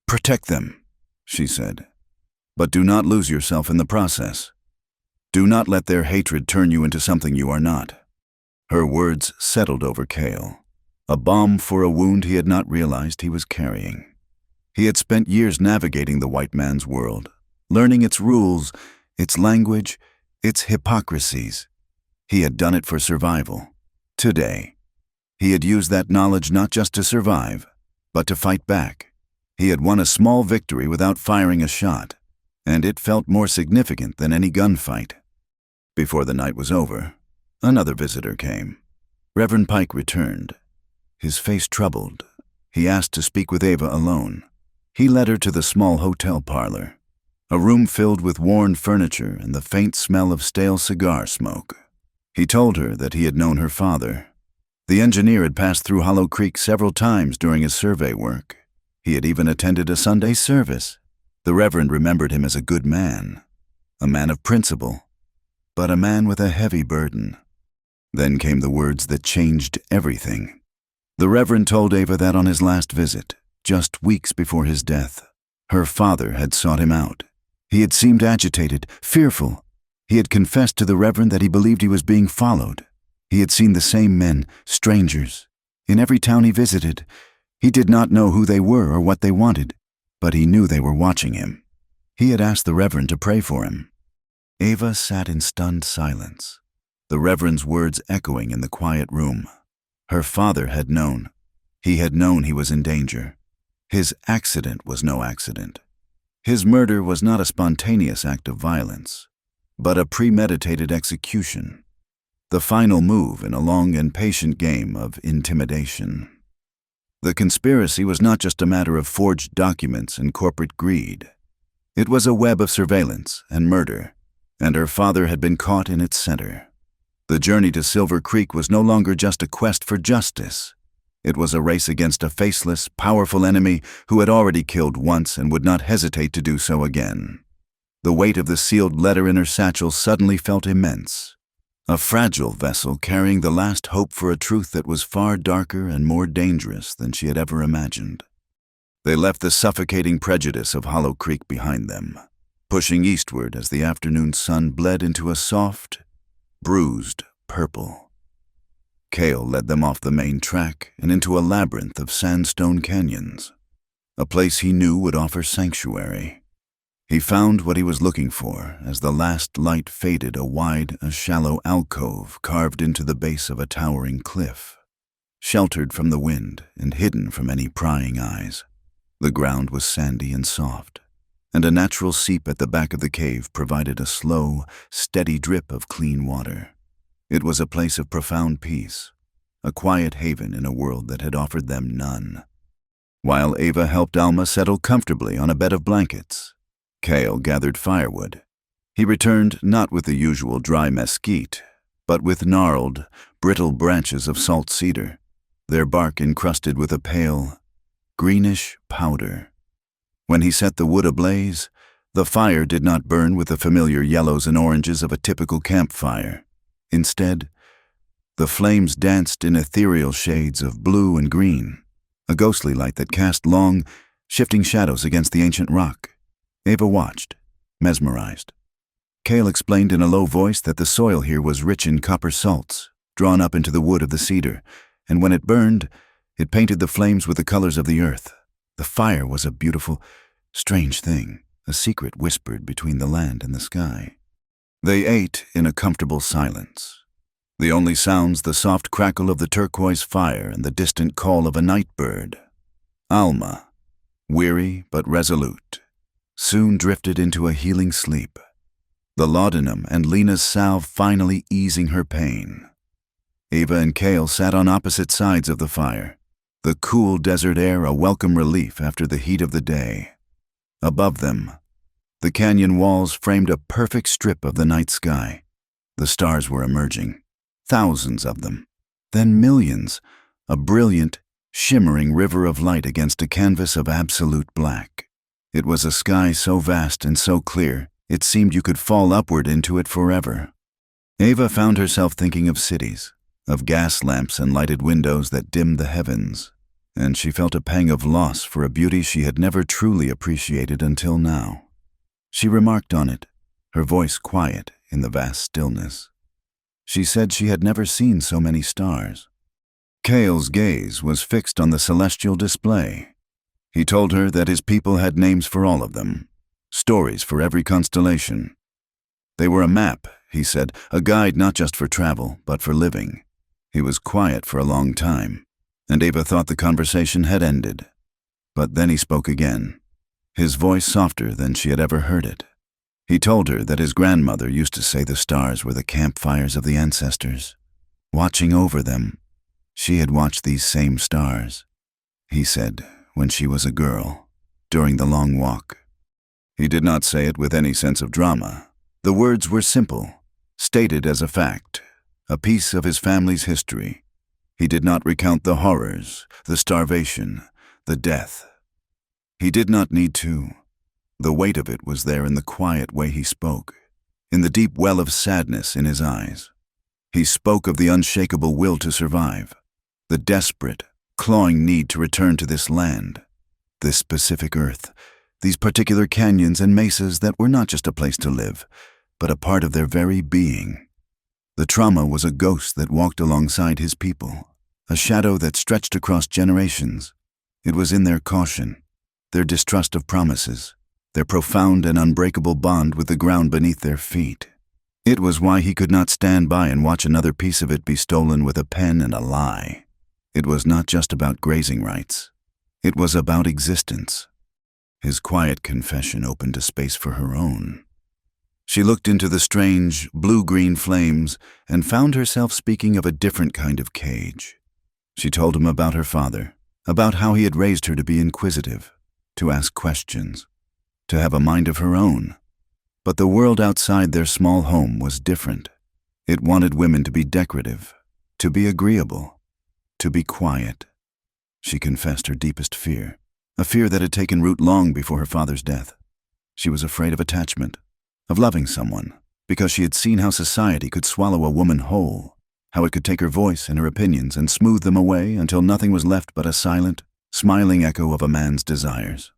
"Protect them," she said, "but do not lose yourself in the process. Do not let their hatred turn you into something you are not." Her words settled over Cale, a balm for a wound he had not realized he was carrying. He had spent years navigating the white man's world, learning its rules, its language, its hypocrisies. He had done it for survival. Today, he had used that knowledge not just to survive, but to fight back. He had won a small victory without firing a shot, and it felt more significant than any gunfight. Before the night was over, another visitor came. Reverend Pike returned, his face troubled. He asked to speak with Ava alone. He led her to the small hotel parlor, a room filled with worn furniture and the faint smell of stale cigar smoke. He told her that he had known her father. The engineer had passed through Hollow Creek several times during his survey work. He had even attended a Sunday service. The Reverend remembered him as a good man, a man of principle, but a man with a heavy burden. Then came the words that changed everything. The Reverend told Ava that on his last visit, just weeks before his death, her father had sought him out. He had seemed agitated, fearful. He had confessed to the Reverend that he believed he was being followed. He had seen the same men, strangers, in every town he visited. He did not know who they were or what they wanted, but he knew they were watching him. He had asked the Reverend to pray for him. Ava sat in stunned silence, the Reverend's words echoing in the quiet room. Her father had known. He had known he was in danger. His accident was no accident. His murder was not a spontaneous act of violence, but a premeditated execution, the final move in a long and patient game of intimidation. The conspiracy was not just a matter of forged documents and corporate greed. It was a web of surveillance and murder, and her father had been caught in its center. The journey to Silver Creek was no longer just a quest for justice. It was a race against a faceless, powerful enemy who had already killed once and would not hesitate to do so again. The weight of the sealed letter in her satchel suddenly felt immense, a fragile vessel carrying the last hope for a truth that was far darker and more dangerous than she had ever imagined. They left the suffocating prejudice of Hollow Creek behind them, pushing eastward as the afternoon sun bled into a soft, bruised purple. Cale led them off the main track and into a labyrinth of sandstone canyons. a place he knew would offer sanctuary. He found what he was looking for as the last light faded, a shallow alcove carved into the base of a towering cliff. Sheltered from the wind and hidden from any prying eyes, the ground was sandy and soft, and a natural seep at the back of the cave provided a slow, steady drip of clean water. It was a place of profound peace, a quiet haven in a world that had offered them none. While Ava helped Alma settle comfortably on a bed of blankets, Cale gathered firewood. He returned not with the usual dry mesquite, but with gnarled, brittle branches of salt cedar, their bark encrusted with a pale, greenish powder. When he set the wood ablaze, the fire did not burn with the familiar yellows and oranges of a typical campfire. Instead, the flames danced in ethereal shades of blue and green, a ghostly light that cast long, shifting shadows against the ancient rock. Ava watched, mesmerized. Cale explained in a low voice that the soil here was rich in copper salts, drawn up into the wood of the cedar, and when it burned, it painted the flames with the colors of the earth. The fire was a beautiful, strange thing, a secret whispered between the land and the sky. They ate in a comfortable silence. The only sounds the soft crackle of the turquoise fire and the distant call of a night bird. Alma, weary but resolute, soon drifted into a healing sleep, the laudanum and Lena's salve finally easing her pain. Ava and Cale sat on opposite sides of the fire, the cool desert air a welcome relief after the heat of the day. Above them, the canyon walls framed a perfect strip of the night sky. The stars were emerging, thousands of them, then millions, a brilliant, shimmering river of light against a canvas of absolute black. It was a sky so vast and so clear, it seemed you could fall upward into it forever. Ava found herself thinking of cities, of gas lamps and lighted windows that dimmed the heavens, and she felt a pang of loss for a beauty she had never truly appreciated until now. She remarked on it, her voice quiet in the vast stillness. She said she had never seen so many stars. Cale's gaze was fixed on the celestial display. He told her that his people had names for all of them, stories for every constellation. They were a map, he said, a guide not just for travel, but for living. He was quiet for a long time, and Ava thought the conversation had ended. But then he spoke again, his voice softer than she had ever heard it. He told her that his grandmother used to say the stars were the campfires of the ancestors. Watching over them, she had watched these same stars, he said, when she was a girl, during the long walk. He did not say it with any sense of drama. The words were simple, stated as a fact, a piece of his family's history. He did not recount the horrors, the starvation, the death. He did not need to. The weight of it was there in the quiet way he spoke, in the deep well of sadness in his eyes. He spoke of the unshakable will to survive, the desperate, clawing need to return to this land, this specific earth, these particular canyons and mesas that were not just a place to live, but a part of their very being. The trauma was a ghost that walked alongside his people, a shadow that stretched across generations. It was in their caution, their distrust of promises, their profound and unbreakable bond with the ground beneath their feet. It was why he could not stand by and watch another piece of it be stolen with a pen and a lie. It was not just about grazing rights. It was about existence. His quiet confession opened a space for her own. She looked into the strange, blue-green flames and found herself speaking of a different kind of cage. She told him about her father, about how he had raised her to be inquisitive, to ask questions, to have a mind of her own. But the world outside their small home was different. It wanted women to be decorative, to be agreeable, to be quiet. She confessed her deepest fear, a fear that had taken root long before her father's death. She was afraid of attachment, of loving someone, because she had seen how society could swallow a woman whole, how it could take her voice and her opinions and smooth them away until nothing was left but a silent, smiling echo of a man's desires.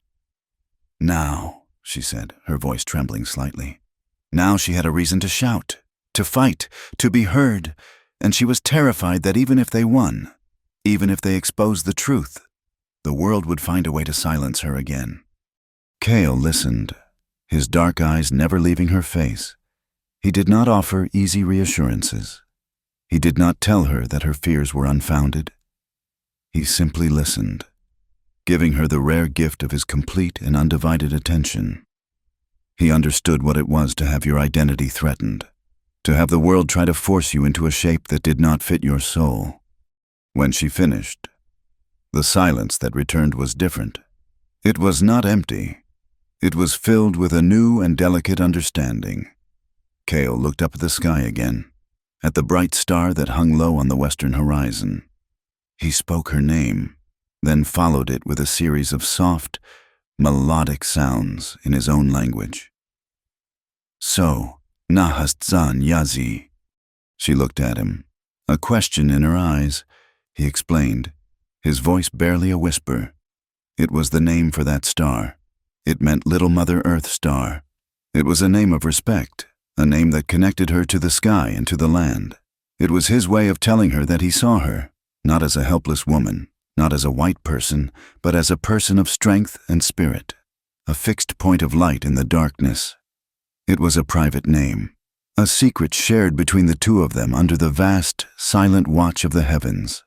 Now, she said, her voice trembling slightly, now she had a reason to shout, to fight, to be heard, and she was terrified that even if they won, even if they exposed the truth, the world would find a way to silence her again. Kale listened, his dark eyes never leaving her face. He did not offer easy reassurances. He did not tell her that her fears were unfounded. He simply listened, giving her the rare gift of his complete and undivided attention. He understood what it was to have your identity threatened, to have the world try to force you into a shape that did not fit your soul. When she finished, the silence that returned was different. It was not empty. It was filled with a new and delicate understanding. Kale looked up at the sky again, at the bright star that hung low on the western horizon. He spoke her name, then followed it with a series of soft, melodic sounds in his own language. So, Nahastzan Yazi. She looked at him, a question in her eyes. He explained, his voice barely a whisper. It was the name for that star. It meant Little Mother Earth Star. It was a name of respect, a name that connected her to the sky and to the land. It was his way of telling her that he saw her, not as a helpless woman, not as a white person, but as a person of strength and spirit, a fixed point of light in the darkness. It was a private name, a secret shared between the two of them under the vast, silent watch of the heavens.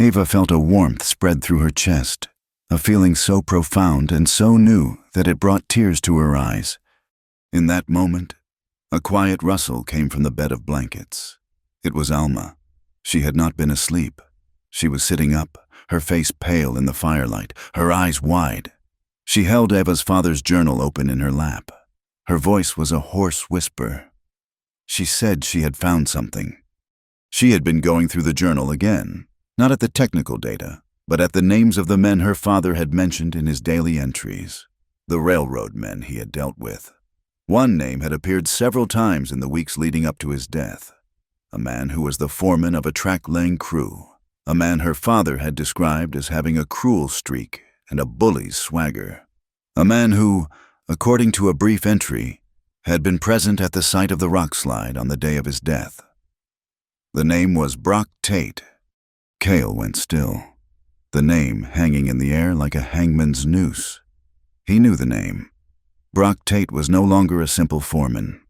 Ava felt a warmth spread through her chest, a feeling so profound and so new that it brought tears to her eyes. In that moment, a quiet rustle came from the bed of blankets. It was Alma. She had not been asleep. She was sitting up, her face pale in the firelight, her eyes wide. She held Eva's father's journal open in her lap. Her voice was a hoarse whisper. She said she had found something. She had been going through the journal again, not at the technical data, but at the names of the men her father had mentioned in his daily entries, the railroad men he had dealt with. One name had appeared several times in the weeks leading up to his death, a man who was the foreman of a track-laying crew, a man her father had described as having a cruel streak and a bully's swagger, a man who, according to a brief entry, had been present at the site of the rock slide on the day of his death. The name was Brock Tate. Kale went still, the name hanging in the air like a hangman's noose. He knew the name. Brock Tate was no longer a simple foreman.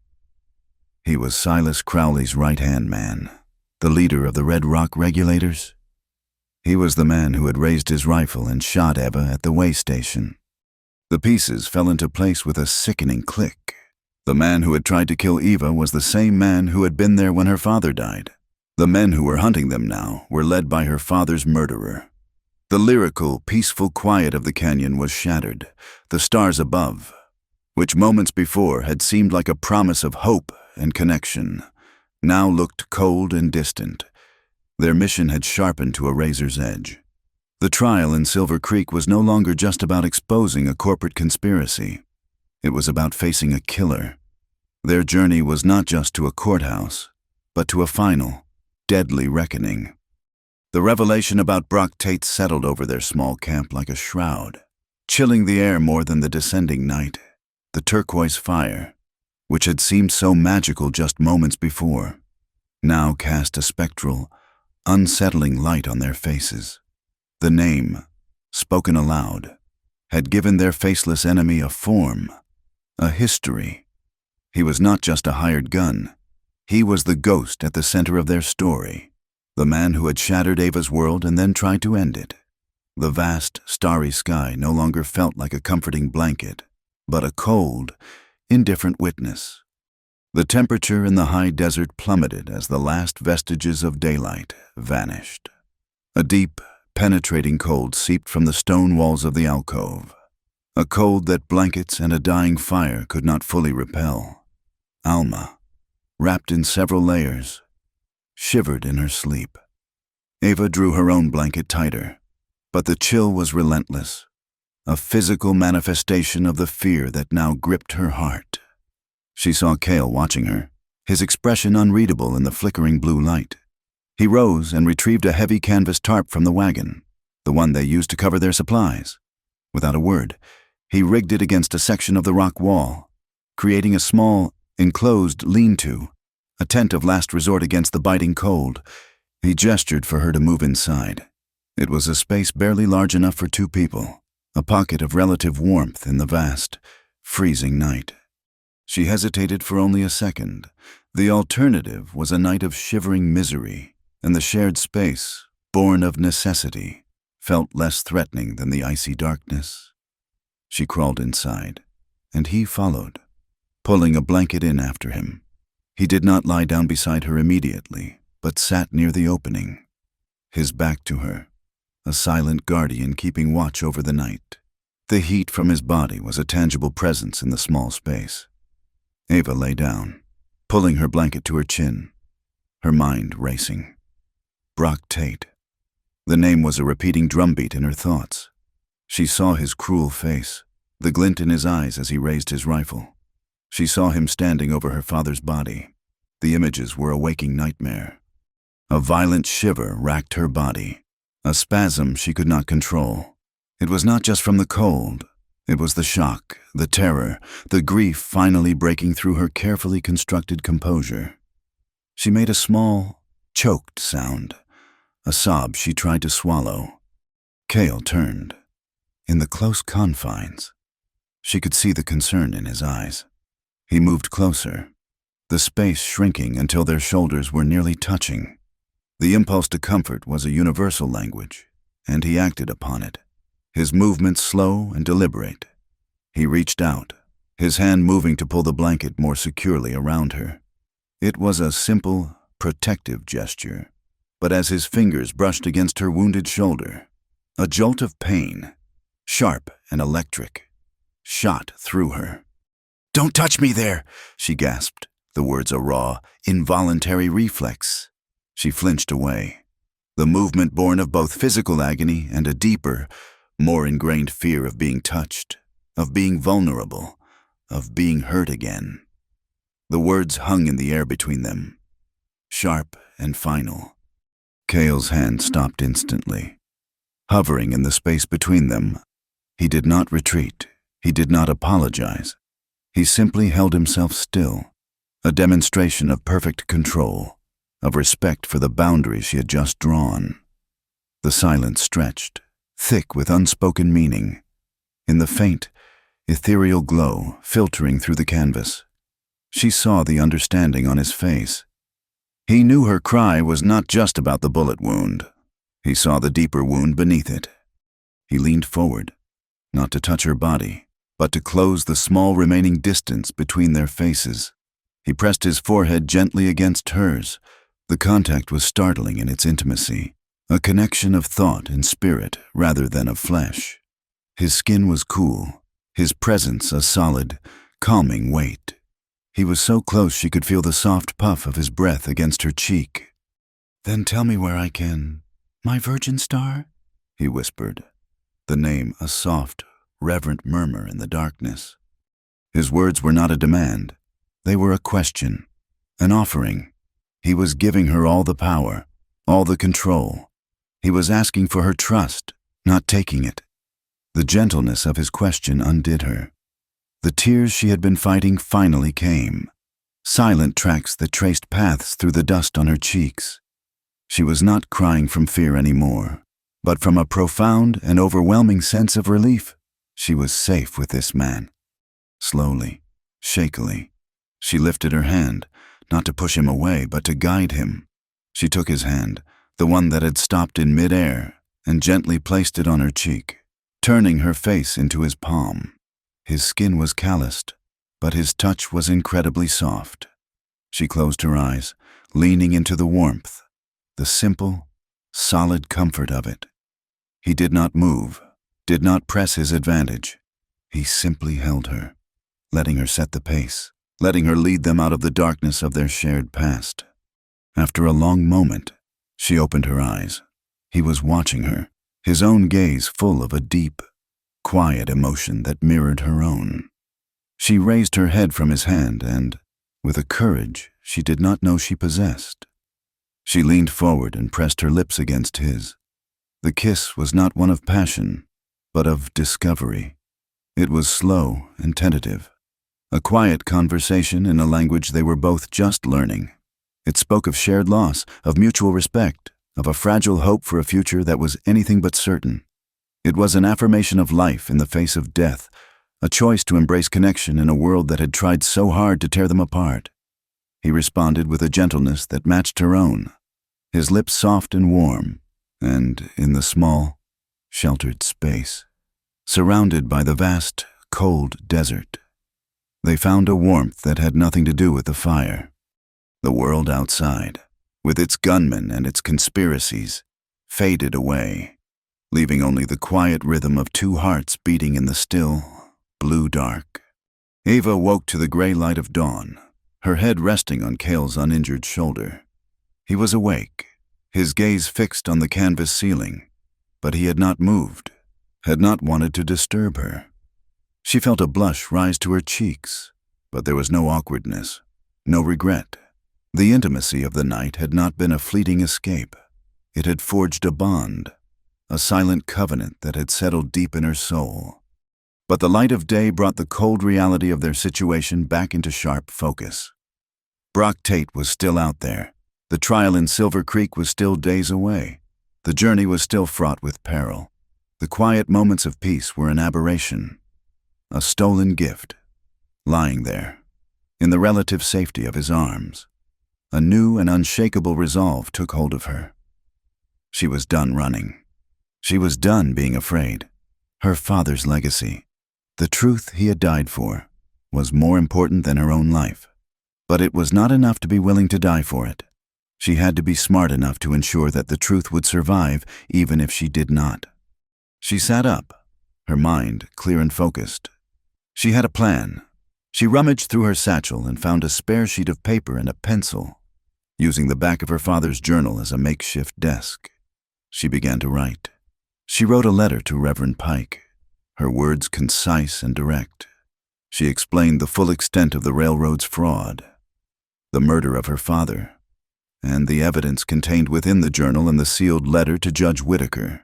He was Silas Crowley's right-hand man, the leader of the Red Rock Regulators. He was the man who had raised his rifle and shot Eva at the way station. The pieces fell into place with a sickening click. The man who had tried to kill Eva was the same man who had been there when her father died. The men who were hunting them now were led by her father's murderer. The lyrical, peaceful quiet of the canyon was shattered. The stars above, which moments before had seemed like a promise of hope and connection, now looked cold and distant. Their mission had sharpened to a razor's edge. The trial in Silver Creek was no longer just about exposing a corporate conspiracy. It was about facing a killer. Their journey was not just to a courthouse, but to a final, deadly reckoning. The revelation about Brock Tate settled over their small camp like a shroud, chilling the air more than the descending night, the turquoise fire, which had seemed so magical just moments before, now cast a spectral, unsettling light on their faces. The name, spoken aloud, had given their faceless enemy a form, a history. He was not just a hired gun. He was the ghost at the center of their story, the man who had shattered Ava's world and then tried to end it. The vast, starry sky no longer felt like a comforting blanket, but a cold, indifferent witness. The temperature in the high desert plummeted as the last vestiges of daylight vanished. A deep, penetrating cold seeped from the stone walls of the alcove, a cold that blankets and a dying fire could not fully repel. Alma, wrapped in several layers, shivered in her sleep. Ava drew her own blanket tighter, but the chill was relentless, a physical manifestation of the fear that now gripped her heart. She saw Kale watching her, his expression unreadable in the flickering blue light. He rose and retrieved a heavy canvas tarp from the wagon, the one they used to cover their supplies. Without a word, he rigged it against a section of the rock wall, creating a small, enclosed lean-to, a tent of last resort against the biting cold. He gestured for her to move inside. It was a space barely large enough for two people, a pocket of relative warmth in the vast, freezing night. She hesitated for only a second. The alternative was a night of shivering misery, and the shared space, born of necessity, felt less threatening than the icy darkness. She crawled inside, and he followed, pulling a blanket in after him. He did not lie down beside her immediately, but sat near the opening, his back to her, a silent guardian keeping watch over the night. The heat from his body was a tangible presence in the small space. Ava lay down, pulling her blanket to her chin, her mind racing. Brock Tate. The name was a repeating drumbeat in her thoughts. She saw his cruel face, the glint in his eyes as he raised his rifle. She saw him standing over her father's body. The images were a waking nightmare. A violent shiver racked her body, a spasm she could not control. It was not just from the cold. It was the shock, the terror, the grief finally breaking through her carefully constructed composure. She made a small, choked sound, a sob she tried to swallow. Cale turned. In the close confines, she could see the concern in his eyes. He moved closer, the space shrinking until their shoulders were nearly touching. The impulse to comfort was a universal language, and he acted upon it, his movements slow and deliberate. He reached out, his hand moving to pull the blanket more securely around her. It was a simple, protective gesture, but as his fingers brushed against her wounded shoulder, a jolt of pain, sharp and electric, shot through her. "Don't touch me there," she gasped, the words a raw, involuntary reflex. She flinched away, the movement born of both physical agony and a deeper, more ingrained fear of being touched, of being vulnerable, of being hurt again. The words hung in the air between them, sharp and final. Cale's hand stopped instantly. Hovering in the space between them, he did not retreat, he did not apologize. He simply held himself still, a demonstration of perfect control, of respect for the boundaries she had just drawn. The silence stretched, thick with unspoken meaning. In the faint, ethereal glow filtering through the canvas, she saw the understanding on his face. He knew her cry was not just about the bullet wound. He saw the deeper wound beneath it. He leaned forward, not to touch her body, but to close the small remaining distance between their faces. He pressed his forehead gently against hers. The contact was startling in its intimacy, a connection of thought and spirit rather than of flesh. His skin was cool, his presence a solid, calming weight. He was so close she could feel the soft puff of his breath against her cheek. "Then tell me where I can. My virgin star?" he whispered, the name a soft, reverent murmur in the darkness. His words were not a demand. They were a question, an offering. He was giving her all the power, all the control. He was asking for her trust, not taking it. The gentleness of his question undid her. The tears she had been fighting finally came, silent tracks that traced paths through the dust on her cheeks. She was not crying from fear anymore, but from a profound and overwhelming sense of relief. She was safe with this man. Slowly, shakily, she lifted her hand, not to push him away, but to guide him. She took his hand, the one that had stopped in midair, and gently placed it on her cheek, turning her face into his palm. His skin was calloused, but his touch was incredibly soft. She closed her eyes, leaning into the warmth, the simple, solid comfort of it. He did not move, did not press his advantage. He simply held her, letting her set the pace, letting her lead them out of the darkness of their shared past. After a long moment, she opened her eyes. He was watching her, his own gaze full of a deep, quiet emotion that mirrored her own. She raised her head from his hand and, with a courage she did not know she possessed, she leaned forward and pressed her lips against his. The kiss was not one of passion, but of discovery. It was slow and tentative, a quiet conversation in a language they were both just learning. It spoke of shared loss, of mutual respect, of a fragile hope for a future that was anything but certain. It was an affirmation of life in the face of death, a choice to embrace connection in a world that had tried so hard to tear them apart. He responded with a gentleness that matched her own, his lips soft and warm, and in the small, sheltered space, surrounded by the vast, cold desert, they found a warmth that had nothing to do with the fire. The world outside, with its gunmen and its conspiracies, faded away, leaving only the quiet rhythm of two hearts beating in the still, blue dark. Ava woke to the gray light of dawn, her head resting on Cale's uninjured shoulder. He was awake, his gaze fixed on the canvas ceiling, but he had not moved, had not wanted to disturb her. She felt a blush rise to her cheeks, but there was no awkwardness, no regret. The intimacy of the night had not been a fleeting escape. It had forged a bond, a silent covenant that had settled deep in her soul. But the light of day brought the cold reality of their situation back into sharp focus. Brock Tate was still out there. The trial in Silver Creek was still days away. The journey was still fraught with peril. The quiet moments of peace were an aberration, a stolen gift, lying there, in the relative safety of his arms. A new and unshakable resolve took hold of her. She was done running. She was done being afraid. Her father's legacy, the truth he had died for, was more important than her own life. But it was not enough to be willing to die for it. She had to be smart enough to ensure that the truth would survive even if she did not. She sat up, her mind clear and focused. She had a plan. She rummaged through her satchel and found a spare sheet of paper and a pencil. Using the back of her father's journal as a makeshift desk, she began to write. She wrote a letter to Reverend Pike, her words concise and direct. She explained the full extent of the railroad's fraud, the murder of her father, and the evidence contained within the journal and the sealed letter to Judge Whitaker.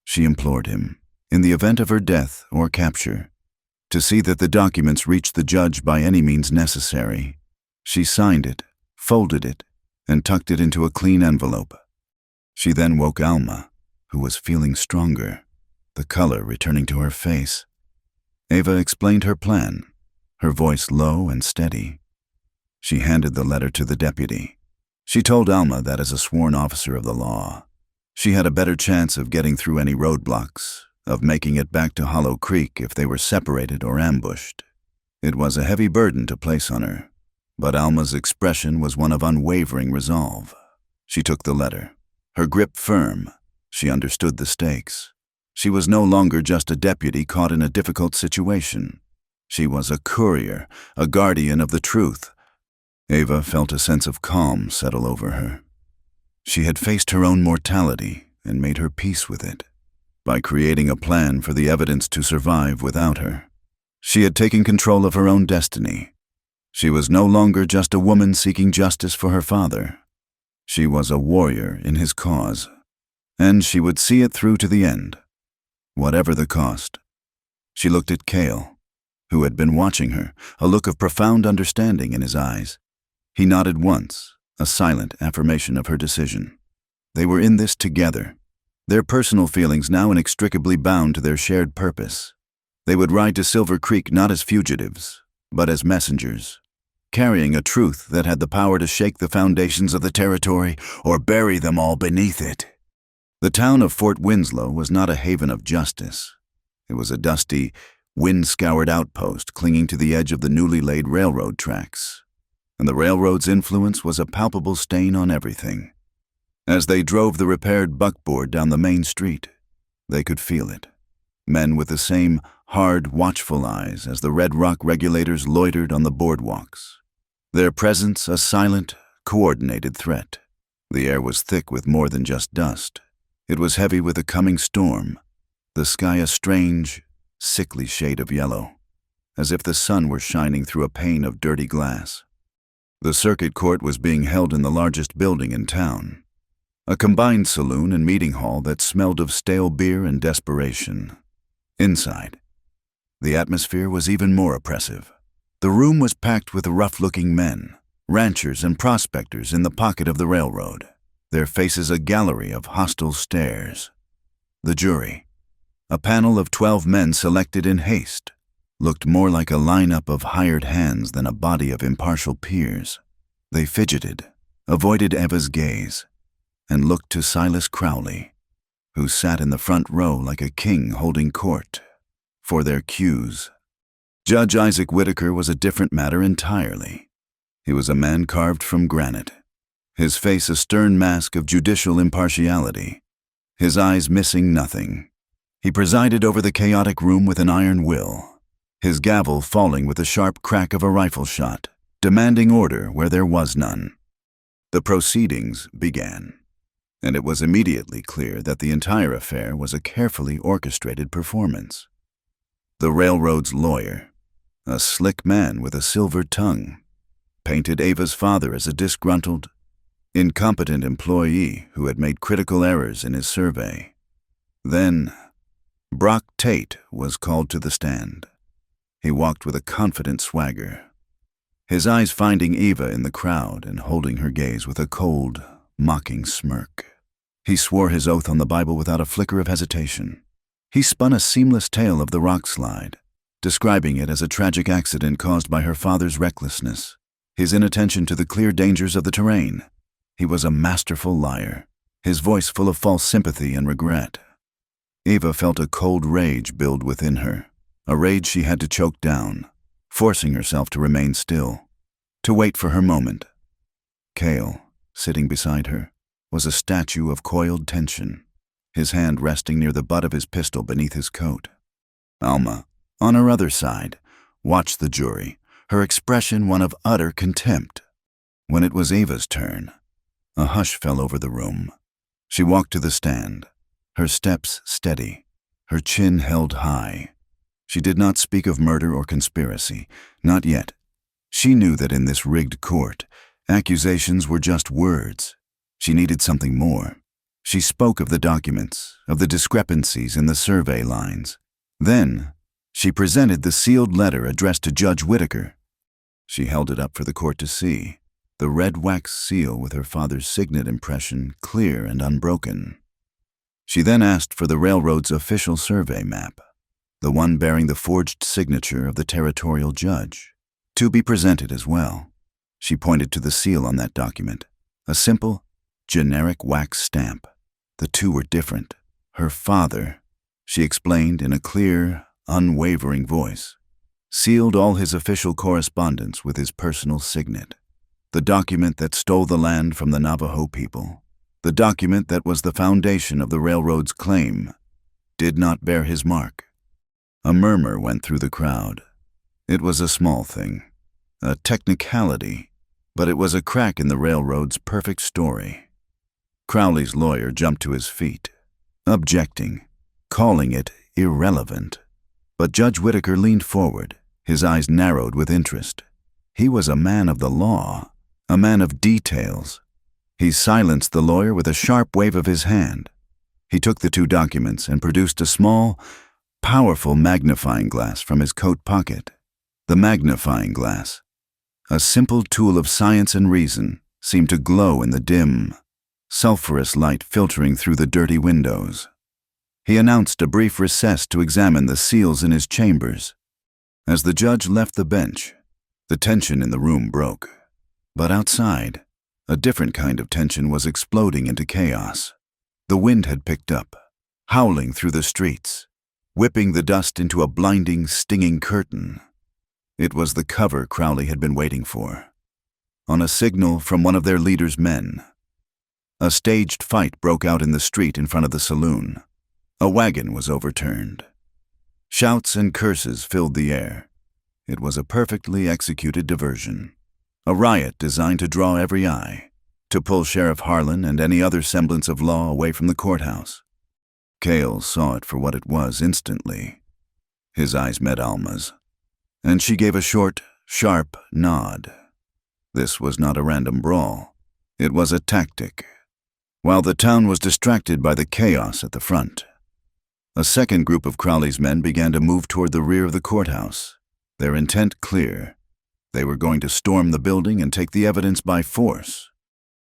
She implored him, in the event of her death or capture, to see that the documents reached the judge by any means necessary. She signed it, folded it, and tucked it into a clean envelope. She then woke Alma, who was feeling stronger, the color returning to her face. Ava explained her plan, her voice low and steady. She handed the letter to the deputy. She told Alma that as a sworn officer of the law, she had a better chance of getting through any roadblocks, of making it back to Hollow Creek if they were separated or ambushed. It was a heavy burden to place on her, but Alma's expression was one of unwavering resolve. She took the letter, her grip firm. She understood the stakes. She was no longer just a deputy caught in a difficult situation. She was a courier, a guardian of the truth. Ava felt a sense of calm settle over her. She had faced her own mortality and made her peace with it. By creating a plan for the evidence to survive without her, she had taken control of her own destiny. She was no longer just a woman seeking justice for her father. She was a warrior in his cause, and she would see it through to the end, whatever the cost. She looked at Cale, who had been watching her, a look of profound understanding in his eyes. He nodded once, a silent affirmation of her decision. They were in this together, their personal feelings now inextricably bound to their shared purpose. They would ride to Silver Creek not as fugitives, but as messengers, carrying a truth that had the power to shake the foundations of the territory or bury them all beneath it. The town of Fort Winslow was not a haven of justice. It was a dusty, wind-scoured outpost clinging to the edge of the newly laid railroad tracks, and the railroad's influence was a palpable stain on everything. As they drove the repaired buckboard down the main street, they could feel it. Men with the same hard, watchful eyes as the Red Rock regulators loitered on the boardwalks. Their presence a silent, coordinated threat. The air was thick with more than just dust. It was heavy with a coming storm, the sky a strange, sickly shade of yellow, as if the sun were shining through a pane of dirty glass. The circuit court was being held in the largest building in town, a combined saloon and meeting hall that smelled of stale beer and desperation. Inside, the atmosphere was even more oppressive. The room was packed with rough-looking men, ranchers and prospectors in the pocket of the railroad. their faces a gallery of hostile stares. The jury, a panel of 12 men selected in haste, looked more like a lineup of hired hands than a body of impartial peers. They fidgeted, avoided Eva's gaze, and looked to Silas Crowley, who sat in the front row like a king holding court, for their cues. Judge Isaac Whitaker was a different matter entirely. He was a man carved from granite, his face a stern mask of judicial impartiality, his eyes missing nothing. He presided over the chaotic room with an iron will, his gavel falling with the sharp crack of a rifle shot, demanding order where there was none. The proceedings began, and it was immediately clear that the entire affair was a carefully orchestrated performance. The railroad's lawyer, a slick man with a silver tongue, painted Ava's father as a disgruntled, incompetent employee who had made critical errors in his survey. Then, Brock Tate was called to the stand. He walked with a confident swagger, his eyes finding Eva in the crowd and holding her gaze with a cold, mocking smirk. He swore his oath on the Bible without a flicker of hesitation. He spun a seamless tale of the rock slide, describing it as a tragic accident caused by her father's recklessness, his inattention to the clear dangers of the terrain. He was a masterful liar, his voice full of false sympathy and regret. Eva felt a cold rage build within her, a rage she had to choke down, forcing herself to remain still, to wait for her moment. Cale, sitting beside her, was a statue of coiled tension, his hand resting near the butt of his pistol beneath his coat. Alma, on her other side, watched the jury, her expression one of utter contempt. When it was Ava's turn, a hush fell over the room. She walked to the stand, her steps steady, her chin held high. She did not speak of murder or conspiracy, not yet. She knew that in this rigged court, accusations were just words. She needed something more. She spoke of the documents, of the discrepancies in the survey lines. Then, she presented the sealed letter addressed to Judge Whitaker. She held it up for the court to see, the red wax seal with her father's signet impression clear and unbroken. She then asked for the railroad's official survey map, the one bearing the forged signature of the territorial judge, to be presented as well. She pointed to the seal on that document, a simple, generic wax stamp. The two were different. Her father, she explained in a clear, unwavering voice, sealed all his official correspondence with his personal signet. The document that stole the land from the Navajo people, the document that was the foundation of the railroad's claim, did not bear his mark. A murmur went through the crowd. It was a small thing, a technicality, but it was a crack in the railroad's perfect story. Crowley's lawyer jumped to his feet, objecting, calling it irrelevant. But Judge Whitaker leaned forward, his eyes narrowed with interest. He was a man of the law, a man of details. He silenced the lawyer with a sharp wave of his hand. He took the two documents and produced a small, powerful magnifying glass from his coat pocket. The magnifying glass, a simple tool of science and reason, seemed to glow in the dim, sulphurous light filtering through the dirty windows. He announced a brief recess to examine the seals in his chambers. As the judge left the bench, the tension in the room broke. But outside, a different kind of tension was exploding into chaos. The wind had picked up, howling through the streets, whipping the dust into a blinding, stinging curtain. It was the cover Crowley had been waiting for. On a signal from one of their leader's men, a staged fight broke out in the street in front of the saloon. A wagon was overturned. Shouts and curses filled the air. It was a perfectly executed diversion, a riot designed to draw every eye, to pull Sheriff Harlan and any other semblance of law away from the courthouse. Cale saw it for what it was instantly. His eyes met Alma's, and she gave a short, sharp nod. This was not a random brawl. It was a tactic. While the town was distracted by the chaos at the front, a second group of Crowley's men began to move toward the rear of the courthouse, their intent clear. They were going to storm the building and take the evidence by force.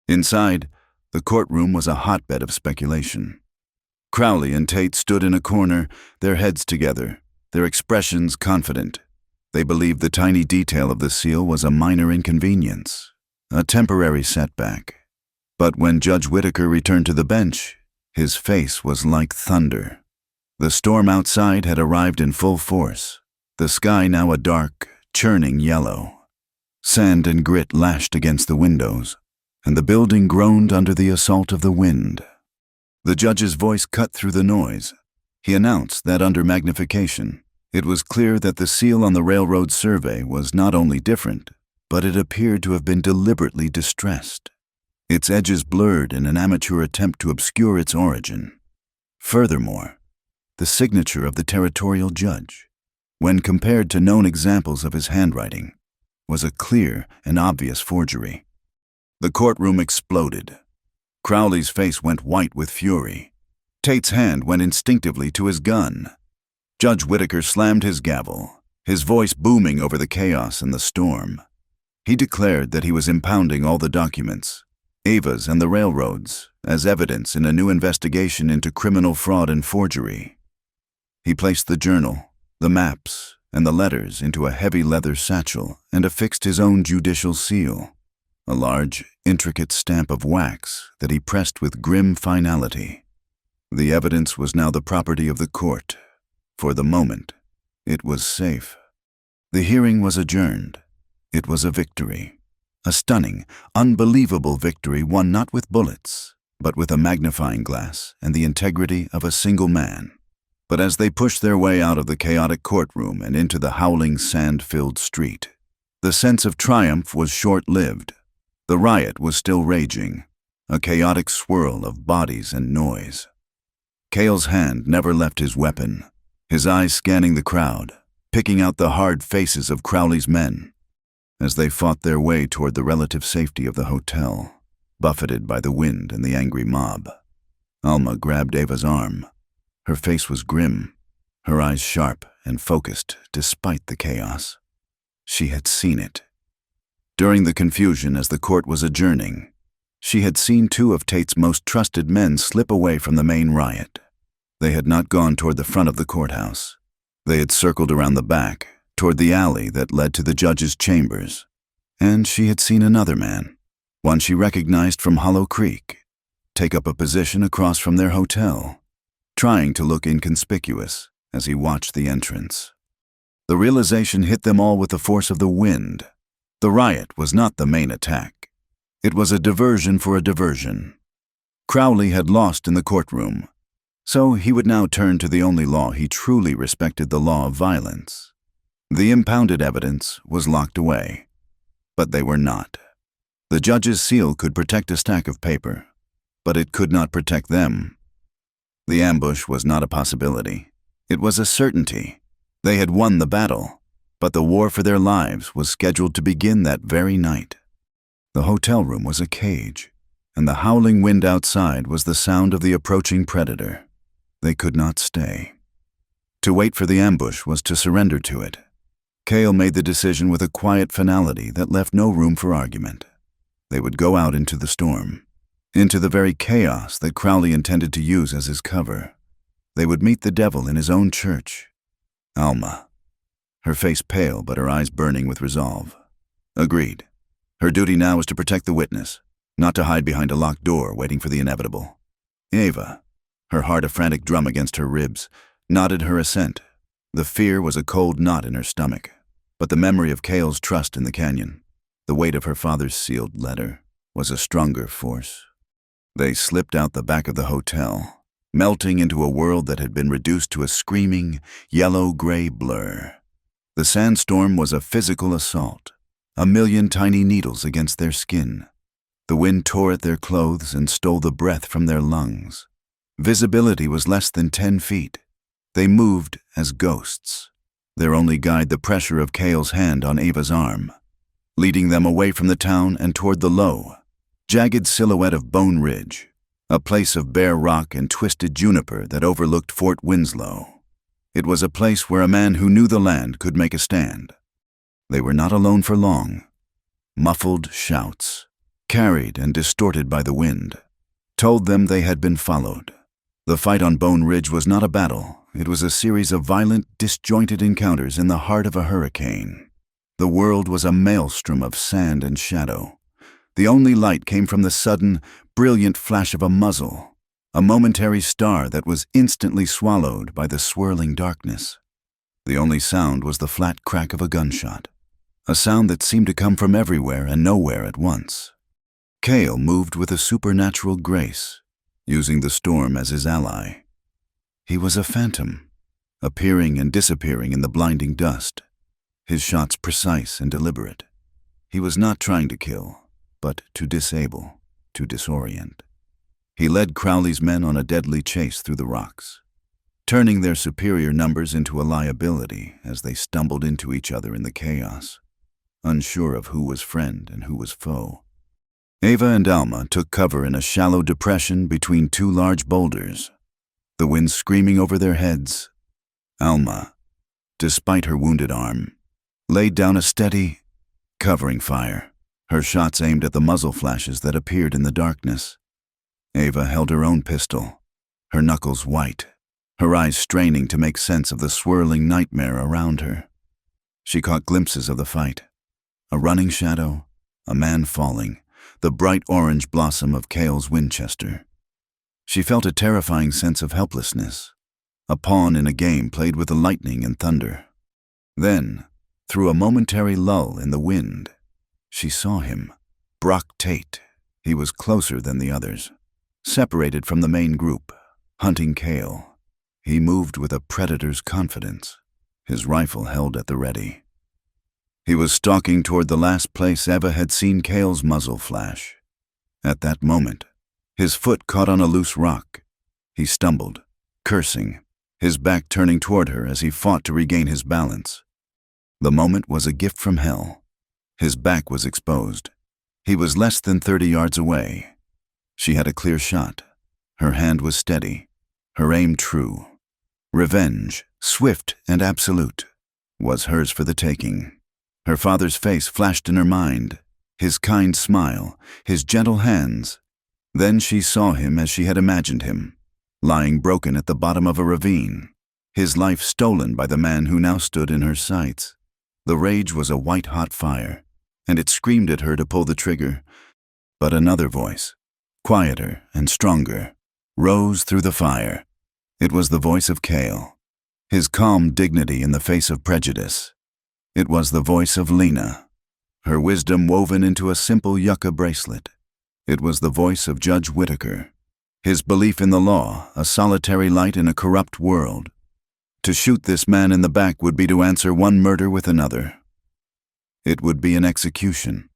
Inside, The courtroom was a hotbed of speculation. Crowley and Tate stood in a corner, their heads together, their expressions confident. They believed the tiny detail of the seal was a minor inconvenience, a temporary setback. But when Judge Whitaker returned to the bench, his face was like thunder. The storm outside had arrived in full force, the sky now a dark, churning yellow. Sand and grit lashed against the windows, and the building groaned under the assault of the wind. The judge's voice cut through the noise. He announced that under magnification, it was clear that the seal on the railroad survey was not only different, but it appeared to have been deliberately distressed, its edges blurred in an amateur attempt to obscure its origin. Furthermore, the signature of the territorial judge, when compared to known examples of his handwriting, was a clear and obvious forgery. The courtroom exploded. Crowley's face went white with fury. Tate's hand went instinctively to his gun. Judge Whitaker slammed his gavel, his voice booming over the chaos and the storm. He declared that he was impounding all the documents, Ava's and the railroads, as evidence in a new investigation into criminal fraud and forgery. He placed the journal, the maps, and the letters into a heavy leather satchel and affixed his own judicial seal, a large, intricate stamp of wax that he pressed with grim finality. The evidence was now the property of the court. For the moment, it was safe. The hearing was adjourned. It was a victory. A stunning, unbelievable victory won not with bullets, but with a magnifying glass and the integrity of a single man. But as they pushed their way out of the chaotic courtroom and into the howling, sand-filled street, the sense of triumph was short-lived. The riot was still raging, a chaotic swirl of bodies and noise. Cale's hand never left his weapon, his eyes scanning the crowd, picking out the hard faces of Crowley's men. As they fought their way toward the relative safety of the hotel, buffeted by the wind and the angry mob, Alma grabbed Ava's arm. Her face was grim, her eyes sharp and focused despite the chaos. She had seen it. During the confusion as the court was adjourning, she had seen two of Tate's most trusted men slip away from the main riot. They had not gone toward the front of the courthouse. They had circled around the back, toward the alley that led to the judge's chambers. And she had seen another man, one she recognized from Hollow Creek, take up a position across from their hotel, trying to look inconspicuous as he watched the entrance. The realization hit them all with the force of the wind. The riot was not the main attack. It was a diversion for a diversion. Crowley had lost in the courtroom, so he would now turn to the only law he truly respected, the law of violence. The impounded evidence was locked away, but they were not. The judge's seal could protect a stack of paper, but it could not protect them. The ambush was not a possibility. It was a certainty. They had won the battle, but the war for their lives was scheduled to begin that very night. The hotel room was a cage, and the howling wind outside was the sound of the approaching predator. They could not stay. To wait for the ambush was to surrender to it. Cale made the decision with a quiet finality that left no room for argument. They would go out into the storm, into the very chaos that Crowley intended to use as his cover. They would meet the devil in his own church. Alma, her face pale but her eyes burning with resolve, agreed. Her duty now was to protect the witness, not to hide behind a locked door waiting for the inevitable. Ava, her heart a frantic drum against her ribs, nodded her assent. The fear was a cold knot in her stomach, but the memory of Cale's trust in the canyon, the weight of her father's sealed letter, was a stronger force. They slipped out the back of the hotel, melting into a world that had been reduced to a screaming, yellow-gray blur. The sandstorm was a physical assault, a million tiny needles against their skin. The wind tore at their clothes and stole the breath from their lungs. Visibility was less than 10 feet. They moved as ghosts, their only guide the pressure of Cale's hand on Ava's arm, leading them away from the town and toward the low, jagged silhouette of Bone Ridge, a place of bare rock and twisted juniper that overlooked Fort Winslow. It was a place where a man who knew the land could make a stand. They were not alone for long. Muffled shouts, carried and distorted by the wind, told them they had been followed. The fight on Bone Ridge was not a battle. It was a series of violent, disjointed encounters in the heart of a hurricane. The world was a maelstrom of sand and shadow. The only light came from the sudden, brilliant flash of a muzzle, a momentary star that was instantly swallowed by the swirling darkness. The only sound was the flat crack of a gunshot, a sound that seemed to come from everywhere and nowhere at once. Cale moved with a supernatural grace, using the storm as his ally. He was a phantom, appearing and disappearing in the blinding dust, his shots precise and deliberate. He was not trying to kill, but to disable, to disorient. He led Crowley's men on a deadly chase through the rocks, turning their superior numbers into a liability as they stumbled into each other in the chaos, unsure of who was friend and who was foe. Ava and Alma took cover in a shallow depression between two large boulders, the wind screaming over their heads. Alma, despite her wounded arm, laid down a steady, covering fire, her shots aimed at the muzzle flashes that appeared in the darkness. Ava held her own pistol, her knuckles white, her eyes straining to make sense of the swirling nightmare around her. She caught glimpses of the fight, a running shadow, a man falling, the bright orange blossom of Cale's Winchester. She felt a terrifying sense of helplessness, a pawn in a game played with the lightning and thunder. Then, through a momentary lull in the wind, she saw him, Brock Tate. He was closer than the others, separated from the main group, hunting Cale. He moved with a predator's confidence, his rifle held at the ready. He was stalking toward the last place Eva had seen Cale's muzzle flash. At that moment, his foot caught on a loose rock. He stumbled, cursing, his back turning toward her as he fought to regain his balance. The moment was a gift from hell. His back was exposed. He was less than 30 yards away. She had a clear shot. Her hand was steady, her aim true. Revenge, swift and absolute, was hers for the taking. Her father's face flashed in her mind, his kind smile, his gentle hands. Then she saw him as she had imagined him, lying broken at the bottom of a ravine, his life stolen by the man who now stood in her sights. The rage was a white-hot fire, and it screamed at her to pull the trigger. But another voice, quieter and stronger, rose through the fire. It was the voice of Cale, his calm dignity in the face of prejudice. It was the voice of Lena, her wisdom woven into a simple yucca bracelet. It was the voice of Judge Whitaker, his belief in the law, a solitary light in a corrupt world. To shoot this man in the back would be to answer one murder with another. It would be an execution,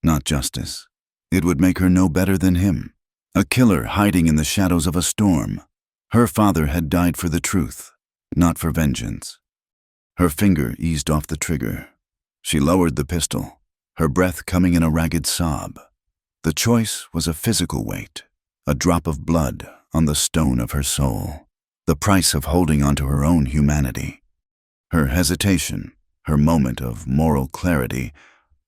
not justice. It would make her no better than him, a killer hiding in the shadows of a storm. Her father had died for the truth, not for vengeance. Her finger eased off the trigger. She lowered the pistol, her breath coming in a ragged sob. The choice was a physical weight, a drop of blood on the stone of her soul, the price of holding onto her own humanity. Her hesitation, her moment of moral clarity,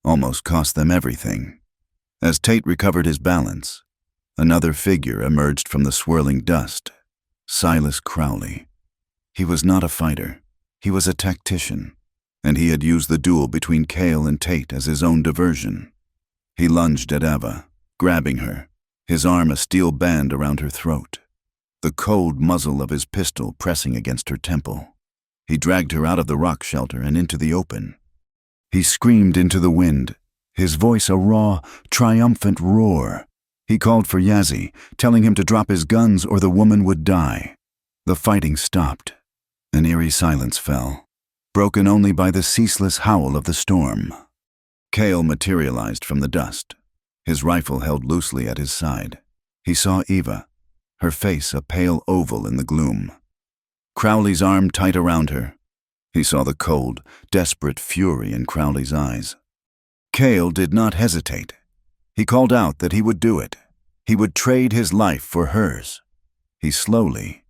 almost cost them everything. As Tate recovered his balance, another figure emerged from the swirling dust, Silas Crowley. He was not a fighter. He was a tactician, and he had used the duel between Cale and Tate as his own diversion. He lunged at Ava, grabbing her, his arm a steel band around her throat, the cold muzzle of his pistol pressing against her temple. He dragged her out of the rock shelter and into the open. He screamed into the wind, his voice a raw, triumphant roar. He called for Yazzie, telling him to drop his guns or the woman would die. The fighting stopped. An eerie silence fell, broken only by the ceaseless howl of the storm. Cale materialized from the dust, his rifle held loosely at his side. He saw Eva, her face a pale oval in the gloom. Crowley's arm tight around her. He saw the cold, desperate fury in Crowley's eyes. Cale did not hesitate. He called out that he would do it. He would trade his life for hers. He slowly,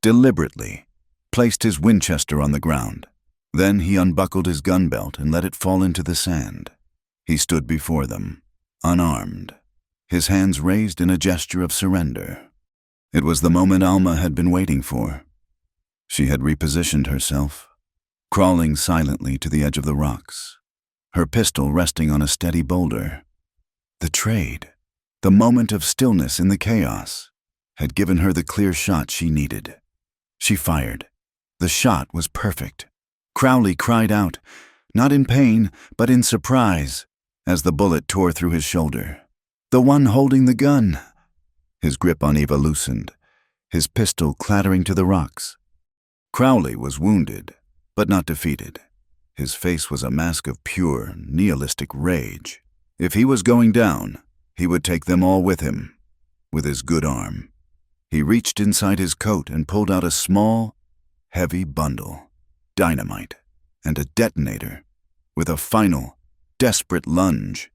deliberately, placed his Winchester on the ground. Then he unbuckled his gun belt and let it fall into the sand. He stood before them, unarmed, his hands raised in a gesture of surrender. It was the moment Alma had been waiting for. She had repositioned herself, crawling silently to the edge of the rocks, her pistol resting on a steady boulder. The trade, the moment of stillness in the chaos, had given her the clear shot she needed. She fired. The shot was perfect. Crowley cried out, not in pain, but in surprise, as the bullet tore through his shoulder. The one holding the gun! His grip on Eva loosened, his pistol clattering to the rocks. Crowley was wounded, but not defeated. His face was a mask of pure, nihilistic rage. If he was going down, he would take them all with him, with his good arm. He reached inside his coat and pulled out a small, heavy bundle, dynamite, and a detonator. With a final, desperate lunge,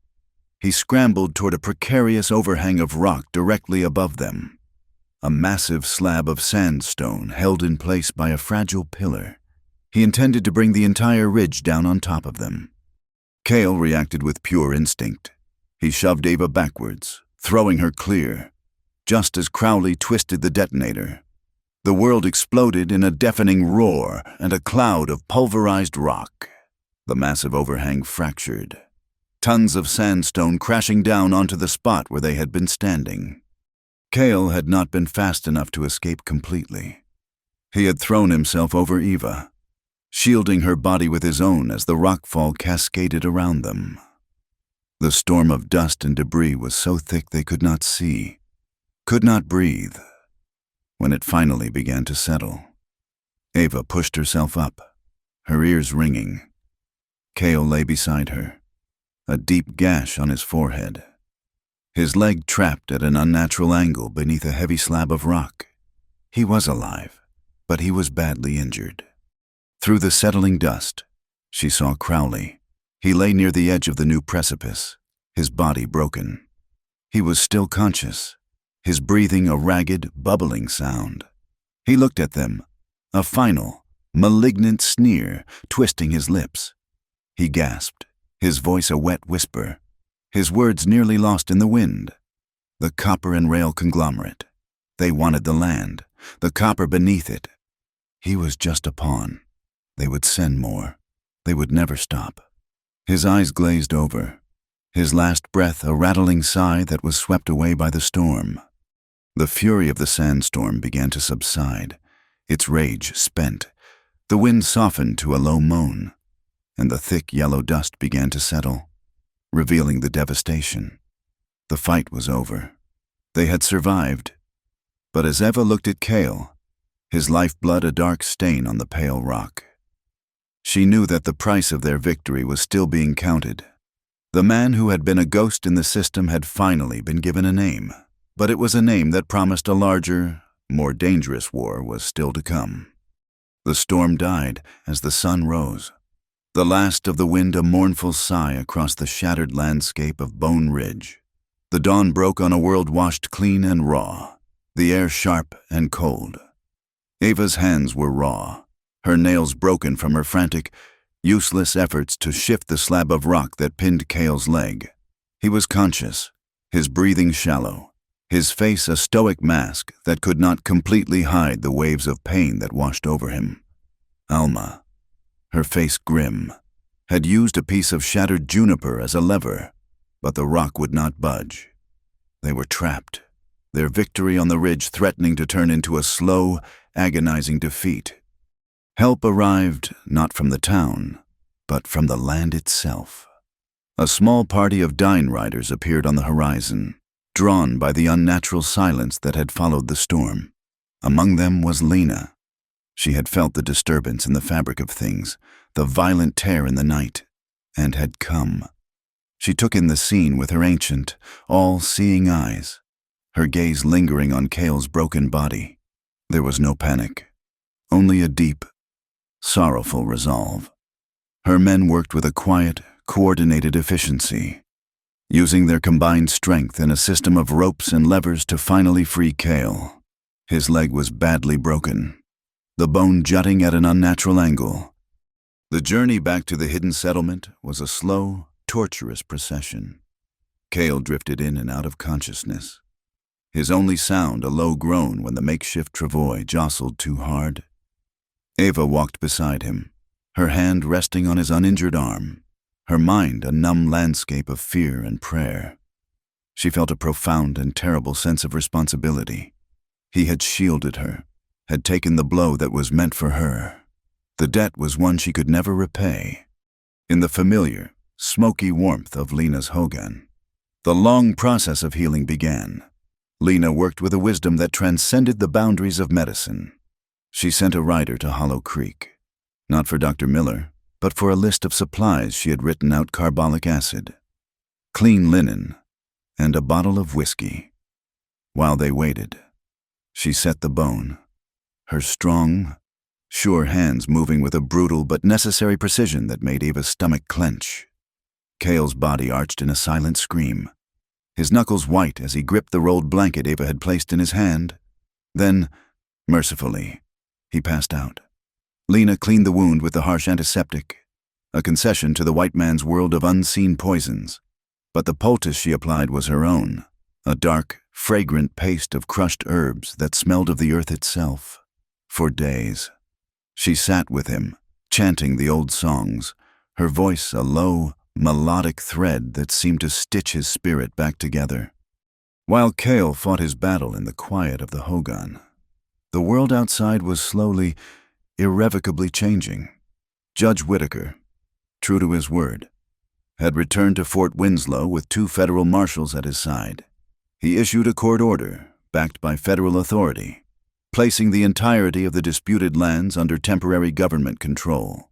he scrambled toward a precarious overhang of rock directly above them, a massive slab of sandstone held in place by a fragile pillar. He intended to bring the entire ridge down on top of them. Cale reacted with pure instinct. He shoved Eva backwards, throwing her clear. Just as Crowley twisted the detonator, the world exploded in a deafening roar and a cloud of pulverized rock. The massive overhang fractured, tons of sandstone crashing down onto the spot where they had been standing. Cale had not been fast enough to escape completely. He had thrown himself over Eva, shielding her body with his own as the rockfall cascaded around them. The storm of dust and debris was so thick they could not see, could not breathe. When it finally began to settle, Eva pushed herself up, her ears ringing. Cale lay beside her, a deep gash on his forehead, his leg trapped at an unnatural angle beneath a heavy slab of rock. He was alive, but he was badly injured. Through the settling dust, she saw Crowley. He lay near the edge of the new precipice, his body broken. He was still conscious, his breathing a ragged, bubbling sound. He looked at them, a final, malignant sneer twisting his lips. He gasped, his voice a wet whisper, his words nearly lost in the wind. The copper and rail conglomerate. They wanted the land, the copper beneath it. He was just a pawn. They would send more. They would never stop. His eyes glazed over, his last breath a rattling sigh that was swept away by the storm. The fury of the sandstorm began to subside, its rage spent. The wind softened to a low moan, and the thick yellow dust began to settle, revealing the devastation. The fight was over. They had survived. But as Eva looked at Cale, his lifeblood a dark stain on the pale rock, she knew that the price of their victory was still being counted. The man who had been a ghost in the system had finally been given a name, but it was a name that promised a larger, more dangerous war was still to come. The storm died as the sun rose. The last of the wind a mournful sigh across the shattered landscape of Bone Ridge. The dawn broke on a world washed clean and raw, the air sharp and cold. Eva's hands were raw, her nails broken from her frantic, useless efforts to shift the slab of rock that pinned Cale's leg. He was conscious, his breathing shallow, his face a stoic mask that could not completely hide the waves of pain that washed over him. Alma, her face grim, had used a piece of shattered juniper as a lever, but the rock would not budge. They were trapped, their victory on the ridge threatening to turn into a slow, agonizing defeat. Help arrived not from the town, but from the land itself. A small party of Dine riders appeared on the horizon, drawn by the unnatural silence that had followed the storm. Among them was Lena. She had felt the disturbance in the fabric of things, the violent tear in the night, and had come. She took in the scene with her ancient, all-seeing eyes, her gaze lingering on Cale's broken body. There was no panic, only a deep, sorrowful resolve. Her men worked with a quiet, coordinated efficiency, using their combined strength in a system of ropes and levers to finally free Cale. His leg was badly broken, the bone jutting at an unnatural angle. The journey back to the hidden settlement was a slow, torturous procession. Cale drifted in and out of consciousness. His only sound a low groan when the makeshift travois jostled too hard. Ava walked beside him, her hand resting on his uninjured arm, her mind a numb landscape of fear and prayer. She felt a profound and terrible sense of responsibility. He had shielded her, had taken the blow that was meant for her. The debt was one she could never repay. In the familiar, smoky warmth of Lena's hogan, the long process of healing began. Lena worked with a wisdom that transcended the boundaries of medicine. She sent a rider to Hollow Creek, not for Dr. Miller, but for a list of supplies she had written out: carbolic acid, clean linen, and a bottle of whiskey. While they waited, she set the bone, her strong, sure hands moving with a brutal but necessary precision that made Ava's stomach clench. Cale's body arched in a silent scream, his knuckles white as he gripped the rolled blanket Ava had placed in his hand. Then, mercifully, he passed out. Lena cleaned the wound with the harsh antiseptic, a concession to the white man's world of unseen poisons. But the poultice she applied was her own, a dark, fragrant paste of crushed herbs that smelled of the earth itself. For days, she sat with him, chanting the old songs, her voice a low, melodic thread that seemed to stitch his spirit back together. While Cale fought his battle in the quiet of the hogan, the world outside was slowly, irrevocably changing. Judge Whitaker, true to his word, had returned to Fort Winslow with 2 federal marshals at his side. He issued a court order, backed by federal authority, placing the entirety of the disputed lands under temporary government control,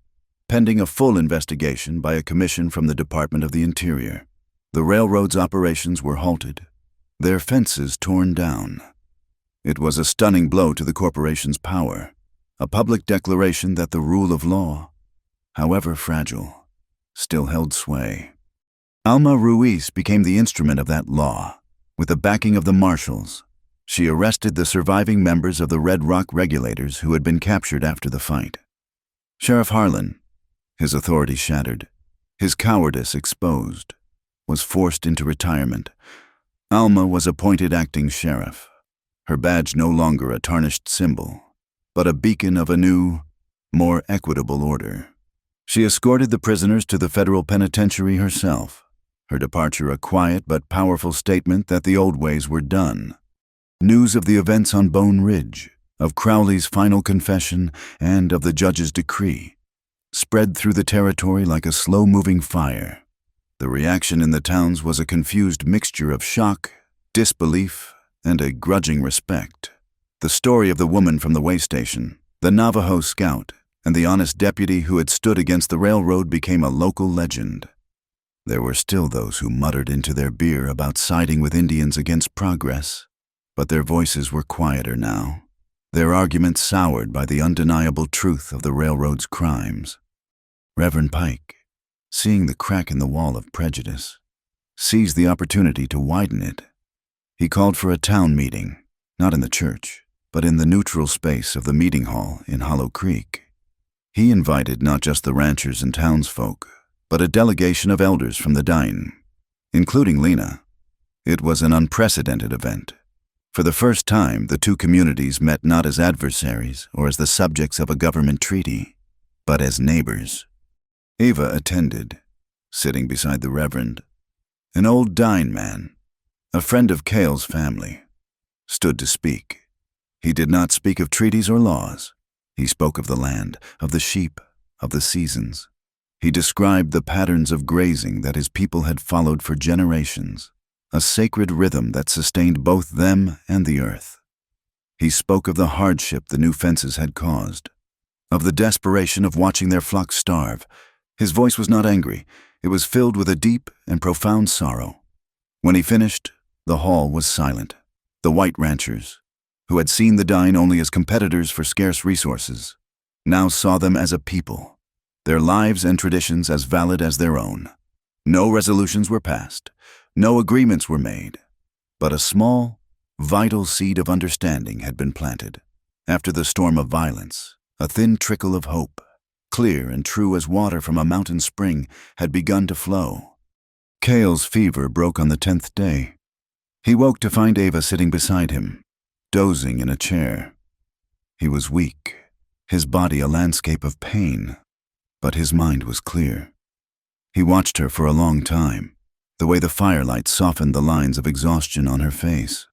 pending a full investigation by a commission from the Department of the Interior. The railroad's operations were halted, their fences torn down. It was a stunning blow to the corporation's power, a public declaration that the rule of law, however fragile, still held sway. Alma Ruiz became the instrument of that law. With the backing of the marshals, she arrested the surviving members of the Red Rock Regulators who had been captured after the fight. Sheriff Harlan, his authority shattered, his cowardice exposed, was forced into retirement. Alma was appointed acting sheriff, her badge no longer a tarnished symbol, but a beacon of a new, more equitable order. She escorted the prisoners to the federal penitentiary herself, her departure a quiet but powerful statement that the old ways were done. News of the events on Bone Ridge, of Crowley's final confession, and of the judge's decree spread through the territory like a slow-moving fire. The reaction in the towns was a confused mixture of shock, disbelief, and a grudging respect. The story of the woman from the way station, the Navajo scout, and the honest deputy who had stood against the railroad became a local legend. There were still those who muttered into their beer about siding with Indians against progress, but their voices were quieter now, their arguments soured by the undeniable truth of the railroad's crimes. Reverend Pike, seeing the crack in the wall of prejudice, seized the opportunity to widen it. He called for a town meeting, not in the church, but in the neutral space of the meeting hall in Hollow Creek. He invited not just the ranchers and townsfolk, but a delegation of elders from the Dine, including Lena. It was an unprecedented event. For the first time, the 2 communities met not as adversaries or as the subjects of a government treaty, but as neighbors. Ava attended, sitting beside the Reverend. An old Dine man, a friend of Cale's family, stood to speak. He did not speak of treaties or laws. He spoke of the land, of the sheep, of the seasons. He described the patterns of grazing that his people had followed for generations, a sacred rhythm that sustained both them and the earth. He spoke of the hardship the new fences had caused, of the desperation of watching their flocks starve. His voice was not angry. It was filled with a deep and profound sorrow. When he finished, the hall was silent. The white ranchers, who had seen the Dine only as competitors for scarce resources, now saw them as a people, their lives and traditions as valid as their own. No resolutions were passed, no agreements were made, but a small, vital seed of understanding had been planted. After the storm of violence, a thin trickle of hope, clear and true as water from a mountain spring, had begun to flow. Cale's fever broke on the 10th day. He woke to find Ava sitting beside him, dozing in a chair. He was weak, his body a landscape of pain, but his mind was clear. He watched her for a long time, the way the firelight softened the lines of exhaustion on her face.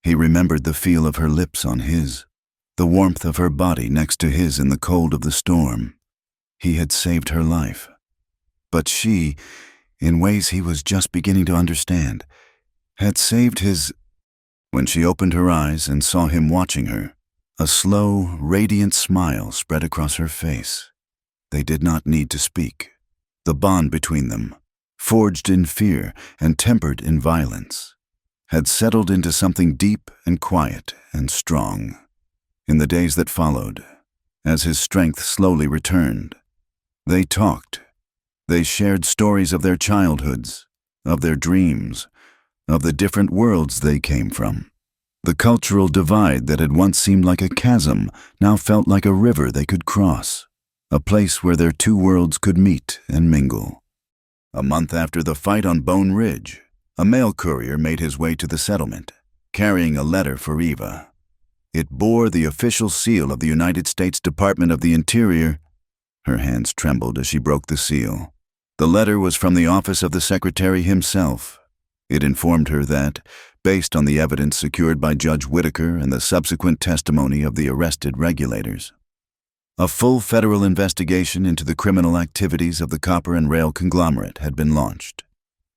He remembered the feel of her lips on his, the warmth of her body next to his in the cold of the storm. He had saved her life. But she, in ways he was just beginning to understand, had saved his. When she opened her eyes and saw him watching her, a slow, radiant smile spread across her face. They did not need to speak. The bond between them, forged in fear and tempered in violence, had settled into something deep and quiet and strong. In the days that followed, as his strength slowly returned, they talked. They shared stories of their childhoods, of their dreams, of the different worlds they came from. The cultural divide that had once seemed like a chasm now felt like a river they could cross, a place where their two worlds could meet and mingle. A month after the fight on Bone Ridge, a mail courier made his way to the settlement, carrying a letter for Eva. It bore the official seal of the United States Department of the Interior. Her hands trembled as she broke the seal. The letter was from the office of the Secretary himself. It informed her that, based on the evidence secured by Judge Whitaker and the subsequent testimony of the arrested regulators, a full federal investigation into the criminal activities of the copper and rail conglomerate had been launched.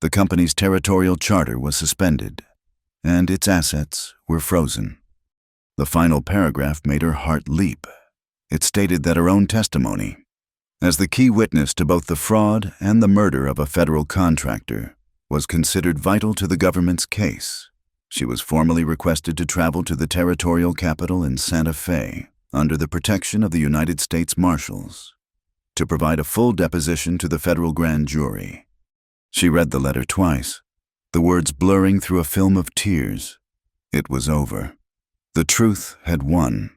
The company's territorial charter was suspended, and its assets were frozen. The final paragraph made her heart leap. It stated that her own testimony, as the key witness to both the fraud and the murder of a federal contractor, was considered vital to the government's case. She was formally requested to travel to the territorial capital in Santa Fe, under the protection of the United States Marshals, to provide a full deposition to the federal grand jury. She read the letter twice, the words blurring through a film of tears. It was over. The truth had won.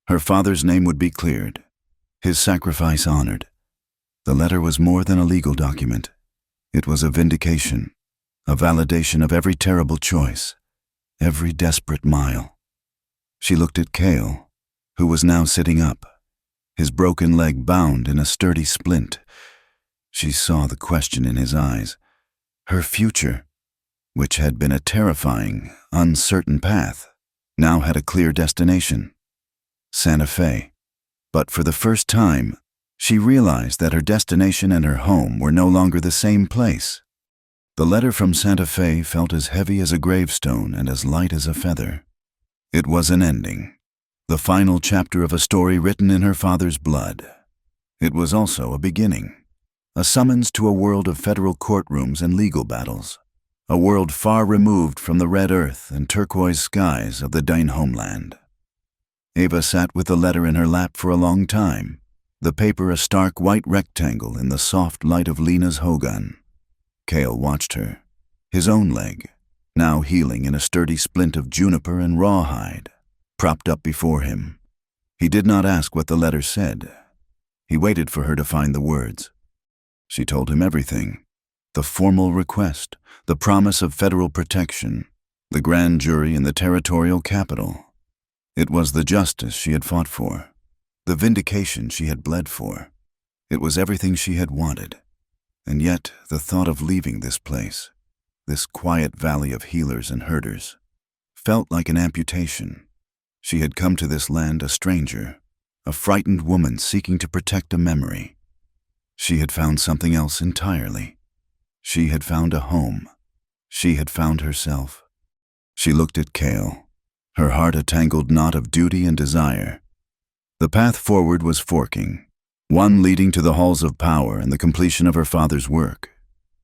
Her father's name would be cleared, his sacrifice honored. The letter was more than a legal document. It was a vindication, a validation of every terrible choice, every desperate mile. She looked at Cale, who was now sitting up, his broken leg bound in a sturdy splint. She saw the question in his eyes. Her future, which had been a terrifying, uncertain path, now had a clear destination: Santa Fe. But for the first time, she realized that her destination and her home were no longer the same place. The letter from Santa Fe felt as heavy as a gravestone and as light as a feather. It was an ending, the final chapter of a story written in her father's blood. It was also a beginning, a summons to a world of federal courtrooms and legal battles, a world far removed from the red earth and turquoise skies of the Dane homeland. Ava sat with the letter in her lap for a long time, the paper a stark white rectangle in the soft light of Lena's hogun. Cale watched her, his own leg, now healing in a sturdy splint of juniper and rawhide, propped up before him. He did not ask what the letter said. He waited for her to find the words. She told him everything: the formal request, the promise of federal protection, the grand jury in the territorial capital. It was the justice she had fought for, the vindication she had bled for. It was everything she had wanted. And yet the thought of leaving this place, this quiet valley of healers and herders, felt like an amputation. She had come to this land a stranger, a frightened woman seeking to protect a memory. She had found something else entirely. She had found a home. She had found herself. She looked at Cale, her heart a tangled knot of duty and desire. The path forward was forking, one leading to the halls of power and the completion of her father's work,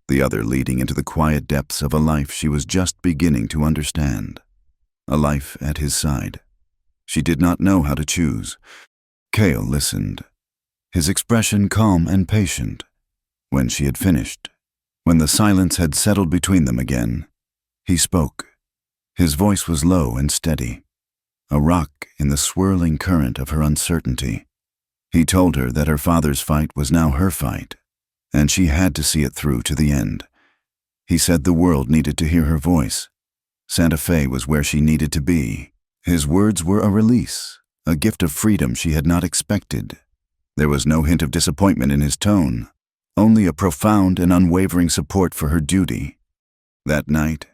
the other leading into the quiet depths of a life she was just beginning to understand, a life at his side. She did not know how to choose. Cale listened, his expression calm and patient. When she had finished, when the silence had settled between them again, he spoke. His voice was low and steady, a rock in the swirling current of her uncertainty. He told her that her father's fight was now her fight, and she had to see it through to the end. He said the world needed to hear her voice. Santa Fe was where she needed to be. His words were a release, a gift of freedom she had not expected. There was no hint of disappointment in his tone, only a profound and unwavering support for her duty. That night,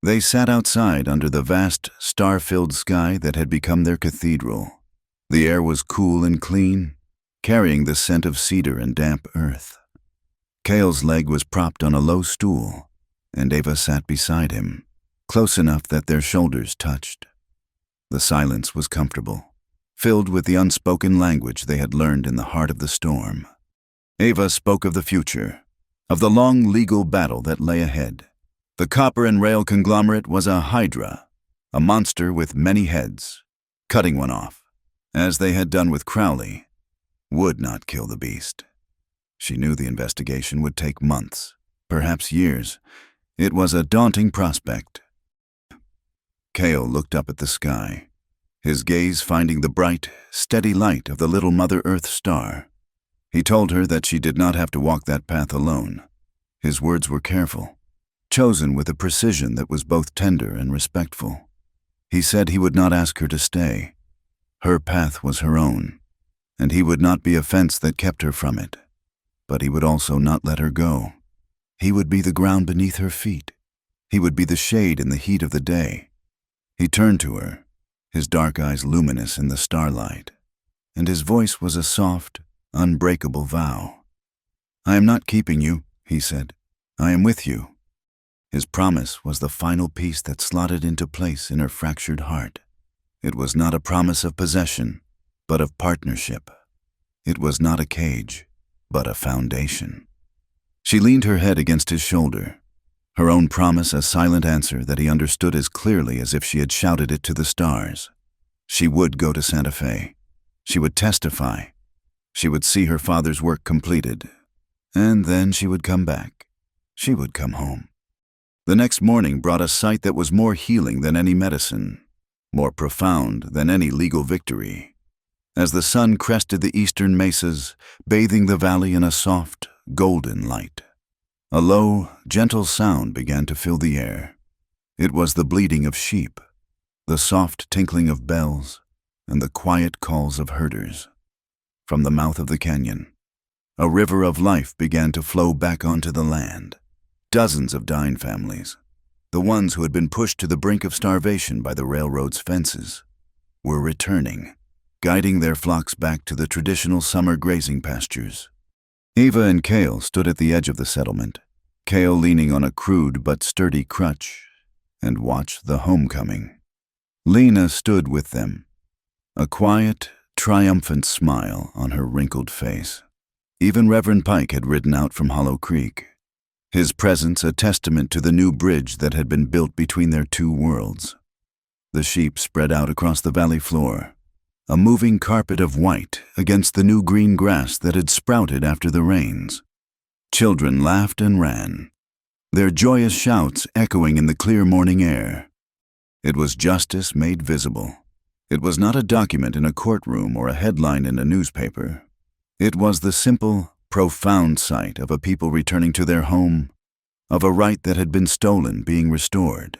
they sat outside under the vast, star-filled sky that had become their cathedral. The air was cool and clean, carrying the scent of cedar and damp earth. Cale's leg was propped on a low stool, and Ava sat beside him, close enough that their shoulders touched. The silence was comfortable, filled with the unspoken language they had learned in the heart of the storm. Ava spoke of the future, of the long legal battle that lay ahead. The copper and rail conglomerate was a hydra, a monster with many heads. Cutting one off, as they had done with Crowley, would not kill the beast. She knew the investigation would take months, perhaps years. It was a daunting prospect. Cale looked up at the sky, his gaze finding the bright, steady light of the little Mother Earth star. He told her that she did not have to walk that path alone. His words were careful, chosen with a precision that was both tender and respectful. He said he would not ask her to stay. Her path was her own, and he would not be a fence that kept her from it. But he would also not let her go. He would be the ground beneath her feet. He would be the shade in the heat of the day. He turned to her, his dark eyes luminous in the starlight, and his voice was a soft, unbreakable vow. "I am not keeping you," he said. "I am with you." His promise was the final piece that slotted into place in her fractured heart. It was not a promise of possession, but of partnership. It was not a cage, but a foundation. She leaned her head against his shoulder, her own promise a silent answer that he understood as clearly as if she had shouted it to the stars. She would go to Santa Fe. She would testify. She would see her father's work completed. And then she would come back. She would come home. The next morning brought a sight that was more healing than any medicine, more profound than any legal victory. As the sun crested the eastern mesas, bathing the valley in a soft, golden light, a low, gentle sound began to fill the air. It was the bleating of sheep, the soft tinkling of bells, and the quiet calls of herders. From the mouth of the canyon, a river of life began to flow back onto the land. Dozens of dying families, the ones who had been pushed to the brink of starvation by the railroad's fences, were returning, guiding their flocks back to the traditional summer grazing pastures. Ava and Cale stood at the edge of the settlement, Cale leaning on a crude but sturdy crutch, and watched the homecoming. Lena stood with them, a quiet, triumphant smile on her wrinkled face. Even Reverend Pike had ridden out from Hollow Creek, his presence a testament to the new bridge that had been built between their two worlds. The sheep spread out across the valley floor, a moving carpet of white against the new green grass that had sprouted after the rains. Children laughed and ran, their joyous shouts echoing in the clear morning air. It was justice made visible. It was not a document in a courtroom or a headline in a newspaper. It was the simple, profound sight of a people returning to their home, of a right that had been stolen being restored.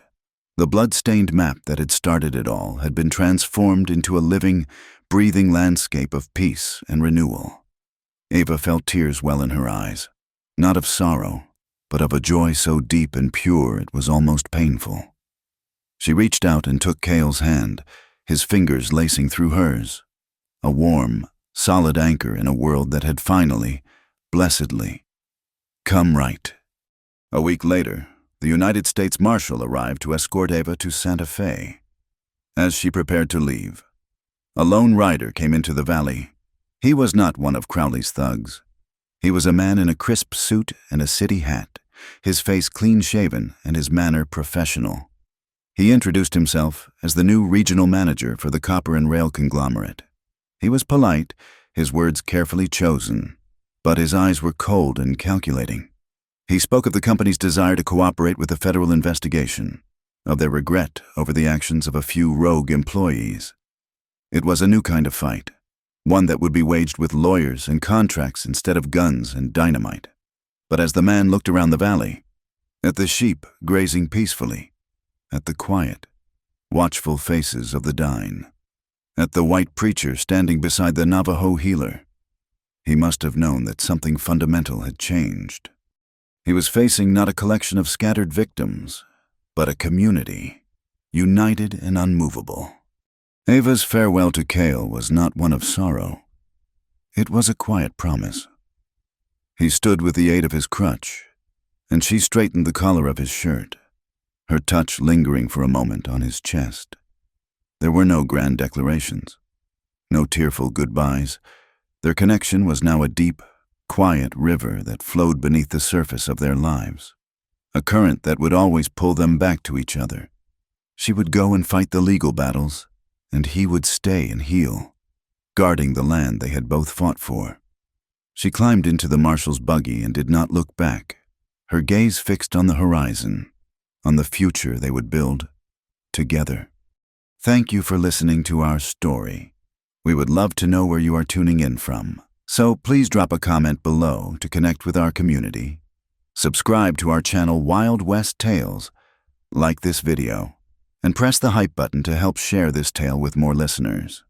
The blood-stained map that had started it all had been transformed into a living, breathing landscape of peace and renewal. Ava felt tears well in her eyes, not of sorrow, but of a joy so deep and pure it was almost painful. She reached out and took Cale's hand, his fingers lacing through hers, a warm, solid anchor in a world that had finally, blessedly, come right. A week later, the United States Marshal arrived to escort Ava to Santa Fe. As she prepared to leave, a lone rider came into the valley. He was not one of Crowley's thugs. He was a man in a crisp suit and a city hat, his face clean-shaven and his manner professional. He introduced himself as the new regional manager for the copper and rail conglomerate. He was polite, his words carefully chosen, but his eyes were cold and calculating. He spoke of the company's desire to cooperate with the federal investigation, of their regret over the actions of a few rogue employees. It was a new kind of fight, one that would be waged with lawyers and contracts instead of guns and dynamite. But as the man looked around the valley, at the sheep grazing peacefully, at the quiet, watchful faces of the dying, at the white preacher standing beside the Navajo healer. He must have known that something fundamental had changed. He was facing not a collection of scattered victims, but a community, united and unmovable. Ava's farewell to Cale was not one of sorrow. It was a quiet promise. He stood with the aid of his crutch, and she straightened the collar of his shirt, her touch lingering for a moment on his chest. There were no grand declarations, no tearful goodbyes. Their connection was now a deep, quiet river that flowed beneath the surface of their lives, a current that would always pull them back to each other. She would go and fight the legal battles, and he would stay and heal, guarding the land they had both fought for. She climbed into the marshal's buggy and did not look back, her gaze fixed on the horizon, on the future they would build together. Thank you for listening to our story. We would love to know where you are tuning in from, so please drop a comment below to connect with our community. Subscribe to our channel Wild West Tales, like this video, and press the hype button to help share this tale with more listeners.